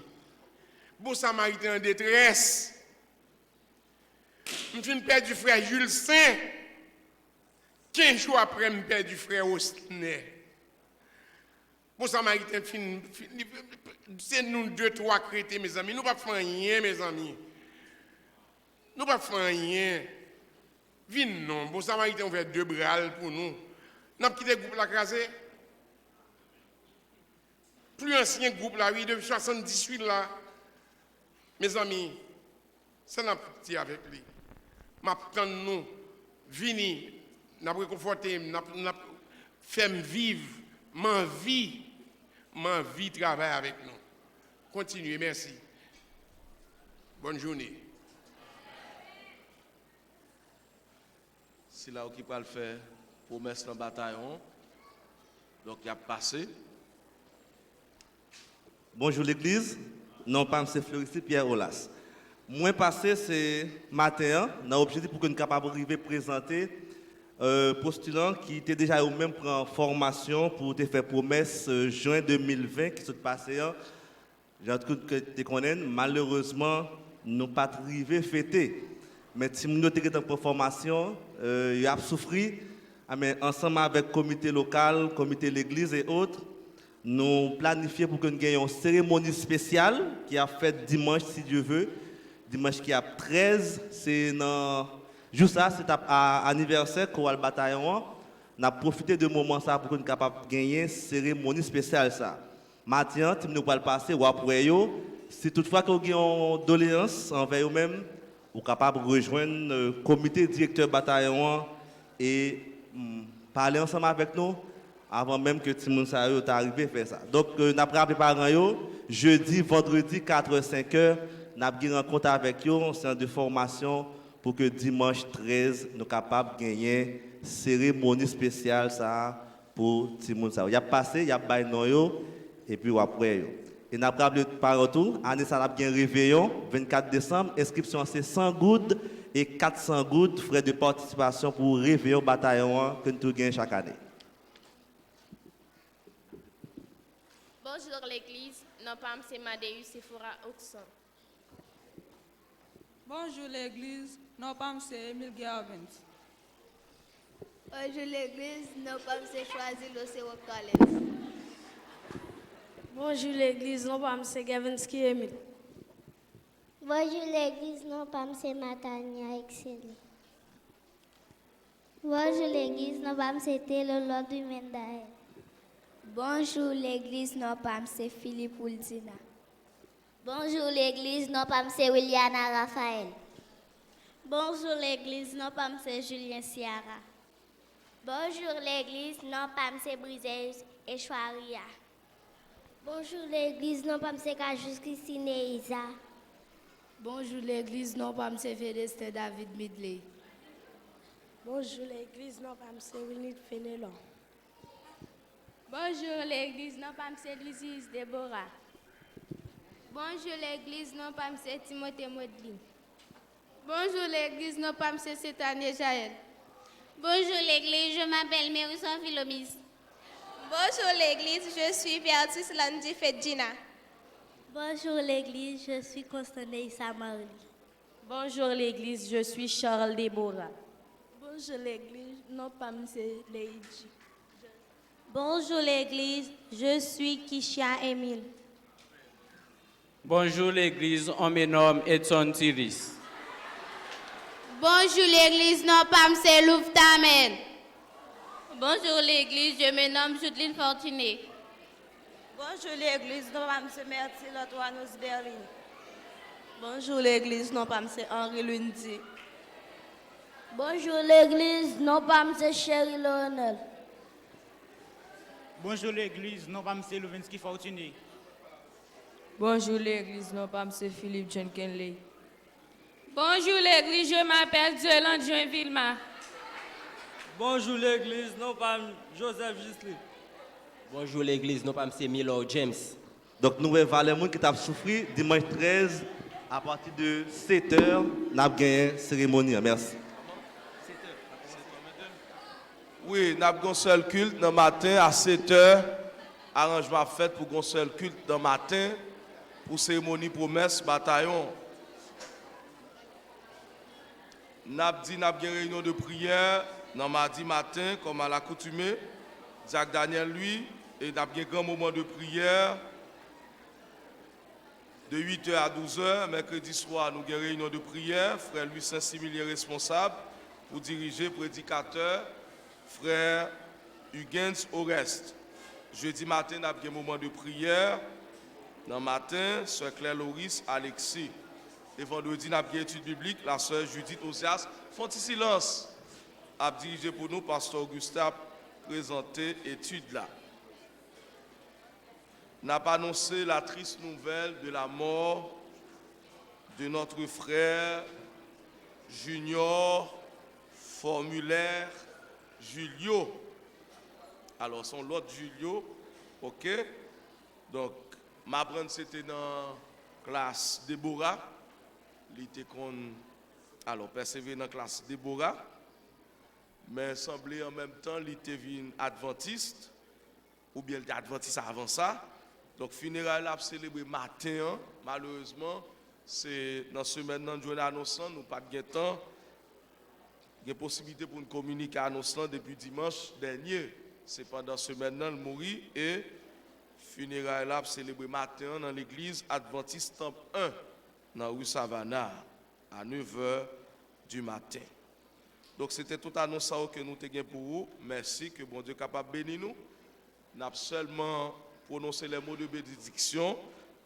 Bon Samaritain en détresse. Je viens de perdre du frère Jules Saint. 15 jours après, je perds du frère Ostner. Bon Samaritain, c'est nous 2-3 chrétiens, mes amis. Nous ne pouvons pas faire rien, mes amis. Nous ne pouvons pas faire rien. Vin non, bon Samaritain, on fait 2 bras pour nous. Nous avons quitté le groupe la crasé. Plus ancien groupe là, oui, depuis 78 là. Mes amis, ça n'a pas dit avec lui. M'attend nous, vini, n'a réconforté, n'a fait vivre, m'envie travailler avec nous. Continuez, merci. Bonne journée. C'est là où il va le faire promesse dans le bataillon. Donc il a passé. Bonjour l'église, non pas M. Fleurissi Pierre Olas. Moi passé c'est matin, dans l'objectif pour que nous capables de présenter postulant qui était déjà au même prendre formation pour te faire promesse juin 2020 qui s'est passé. J'ai cru que tu connais, malheureusement, nous pas arrivé fêter. Mais si nous avons en formation, il a souffert. Mais ensemble avec le comité local, le comité de l'église et autres, nous planifions pour que nous ayons une cérémonie spéciale qui a fait dimanche, si Dieu veut. Dimanche qui a 13, c'est dans... Juste ça, c'est à anniversaire qu'on a le bataillon. On a profité de moment ça pour que nous soyons capables de gagner une cérémonie spéciale. Ça. Maintenant, si nous pouvons le passer, ou après, si toutefois vous avez une doléance envers vous-même, vous êtes capable de rejoindre le comité directeur bataillon et parler ensemble avec nous avant même que Timoun Sayo soit arrivé à faire ça. Donc, nous avons rappelé les parents, jeudi, vendredi, 4h-5h, nous avons une rencontre avec eux, un centre de formation pour que dimanche 13, nous soyons capables de gagner une cérémonie spéciale ça, pour Timoun Sayo. Il y a passé, il y a baillé et puis après. Et nous avons rappelé par retour, année ça a bien réveillon, 24 décembre, inscription c'est 100 gouttes et 400 gouttes, frais de participation pour réveillon bataillon que nous gagnons chaque année. Bonjour l'église, non pas M. Madeus Sephora Oxon. Bonjour l'église, non pas M. Emile Garvins. Bonjour l'église, non pas M. Choisi l'Océan Collins. Bonjour l'église, non pas M. Gavinsky Emile. Bonjour l'église, non pas M. Matania Excellé. Bonjour l'église, non pas M. Taylor Lord du Mendae. Bonjour l'église, non pas M. Philippe Oulzina. Bonjour l'église, non pas M. Williana Raphaël. Bonjour l'église, non pas M. Julien Ciara. Bonjour l'église, non pas M. Brisez et Chouaria. Bonjour l'église, non pas M. Kajus Christine et Isa. Bonjour l'église, non pas M. Fédeste David Midley. Bonjour l'église, non pas M. Winnie Fenelon. Bonjour l'église, non pas M. Louise Déborah. Bonjour l'église, non pas M. Timothée Maudlin. Bonjour l'église, non pas M. Cétane Jaël. Bonjour l'église, je m'appelle Mérisson Philomis. Bonjour l'église, je suis Béatrice Landi Fedjina. Bonjour l'église, je suis Constantine Samarli. Bonjour l'église, je suis Charles Déborah. Bonjour l'église, non pas M. Leidji. Bonjour l'église, je suis Kisha Emile. Bonjour l'église, on me nomme Edson Tiris. Bonjour l'église, non pas M. Louvtamen. Bonjour l'église, je me nomme Judeline Fortuné. Bonjour l'église, non pas M. Mertil Antoinus Berlin. Bonjour l'église, non pas M. Henri Lundi. Bonjour l'église, non pas M. Chéri Lionel. Bonjour l'église, non pas M. Levinsky Fortuné. Bonjour l'église, non pas M. Philippe Jenkinley. Bonjour l'église, je m'appelle Dieland Jean Vilma. Bonjour l'église, non pas Joseph Gisli. Bonjour l'église, non pas M. Milo James. Donc nous avons Valémon qui t'a souffert dimanche 13 à partir de 7h, nous avons gagné cérémonie. Merci. Oui, nous avons un seul culte dans le matin à 7h. Arrangement fait pour un seul culte dans le matin pour cérémonie promesse bataillon. Nous avons dit une réunion de prière dans mardi matin comme à l'accoutumée. Jacques Daniel lui et nous avons un grand moment de prière de 8h à 12h. Mercredi soir, nous avons une réunion de prière. Frère Louis Saint-Similien responsable pour diriger prédicateur. Frère Hugens Orest. Jeudi matin, nous avons un moment de prière. Dans le matin, Sœur Claire Loris, Alexis. Et vendredi, nous avons une étude biblique. La Sœur Judith Osias. Font silence. A dirigé pour nous, Pasteur Augustin, présenter l'étude là. N'a pas annoncé la triste nouvelle de la mort de notre frère Junior Formulaire Julio. Alors, son l'autre Julio, ok? Donc, ma brande c'était dans la classe Déborah. Il était alors, persévérer dans la classe Déborah. Mais semblait en même temps, il était adventiste, ou bien il était adventiste avant ça. Donc, funérailles a célébré matin, malheureusement, c'est dans ce maintenant, nous annonçons, nous pas de temps, il y a possibilité pour nous communiquer annonçant depuis dimanche dernier. C'est pendant ce maintenant, il mourit et funérailles a célébré matin dans l'église adventiste Temple 1, dans rue Savannah, à 9h du matin. Donc, c'était tout annonce que nous avons pour vous. Merci, que bon Dieu est capable de bénir nous. Nous avons seulement prononcé les mots de bénédiction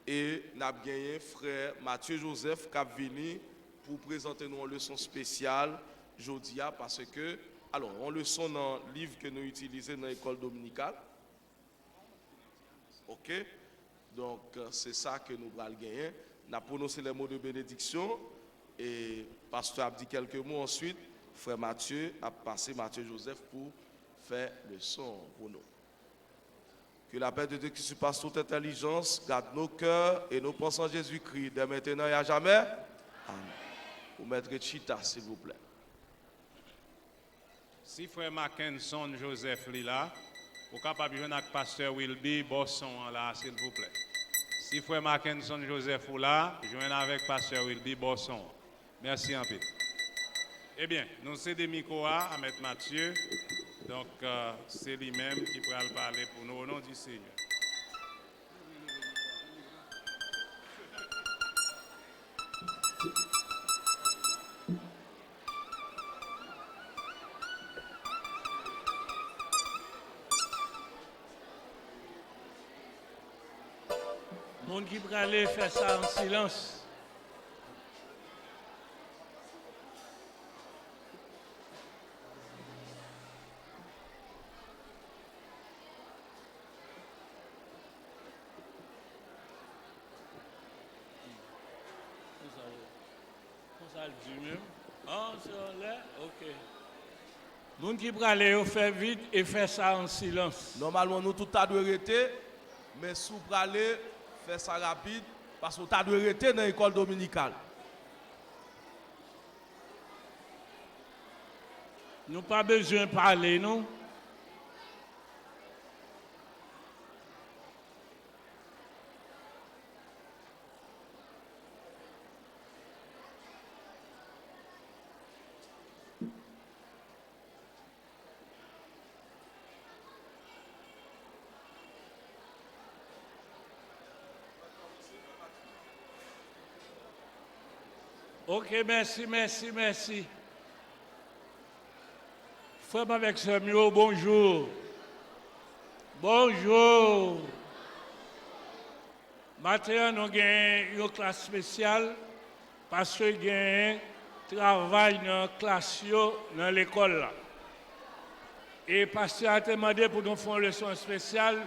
et nous avons gagné frère Mathieu Joseph qui est venu pour présenter nous une leçon spéciale aujourd'hui parce que, alors, une leçon dans le livre que nous utilisons dans l'école dominicale. Ok? Donc, c'est ça que nous allons gagner. Nous avons prononcé les mots de bénédiction et le pasteur a dit quelques mots ensuite. Frère Mathieu a passé Mathieu Joseph pour faire le son pour nous. Que la paix de Dieu qui surpasse toute intelligence garde nos cœurs et nos pensées en Jésus-Christ dès maintenant et à jamais. Amen. Pour mettre Chita, s'il vous plaît. Si frère Mackinson Joseph est là, vous capable de jouer avec pasteur Wilby Bosson là, s'il vous plaît. Si frère Mackinson Joseph est là, jouez avec pasteur Wilby Bosson. Merci un peu. Eh bien, nous sommes des micros à M. Mathieu, donc c'est lui-même qui pourra parler pour nous au nom du Seigneur. Monde qui peut aller faire ça en silence. Moun qui peut aller faire vite et faire ça en silence. Normalement, nous tout à dû arrêter, mais si vous aller faire ça rapide, parce que vous à dû arrêter dans l'école dominicale. Nous pas besoin de parler, non? Ok, merci. Frère avec ce mot, bonjour. Maintenant, nous avons une classe spéciale parce que nous avons travail dans la classe, dans l'école. Et le pasteur a demandé pour nous faire une leçon spéciale.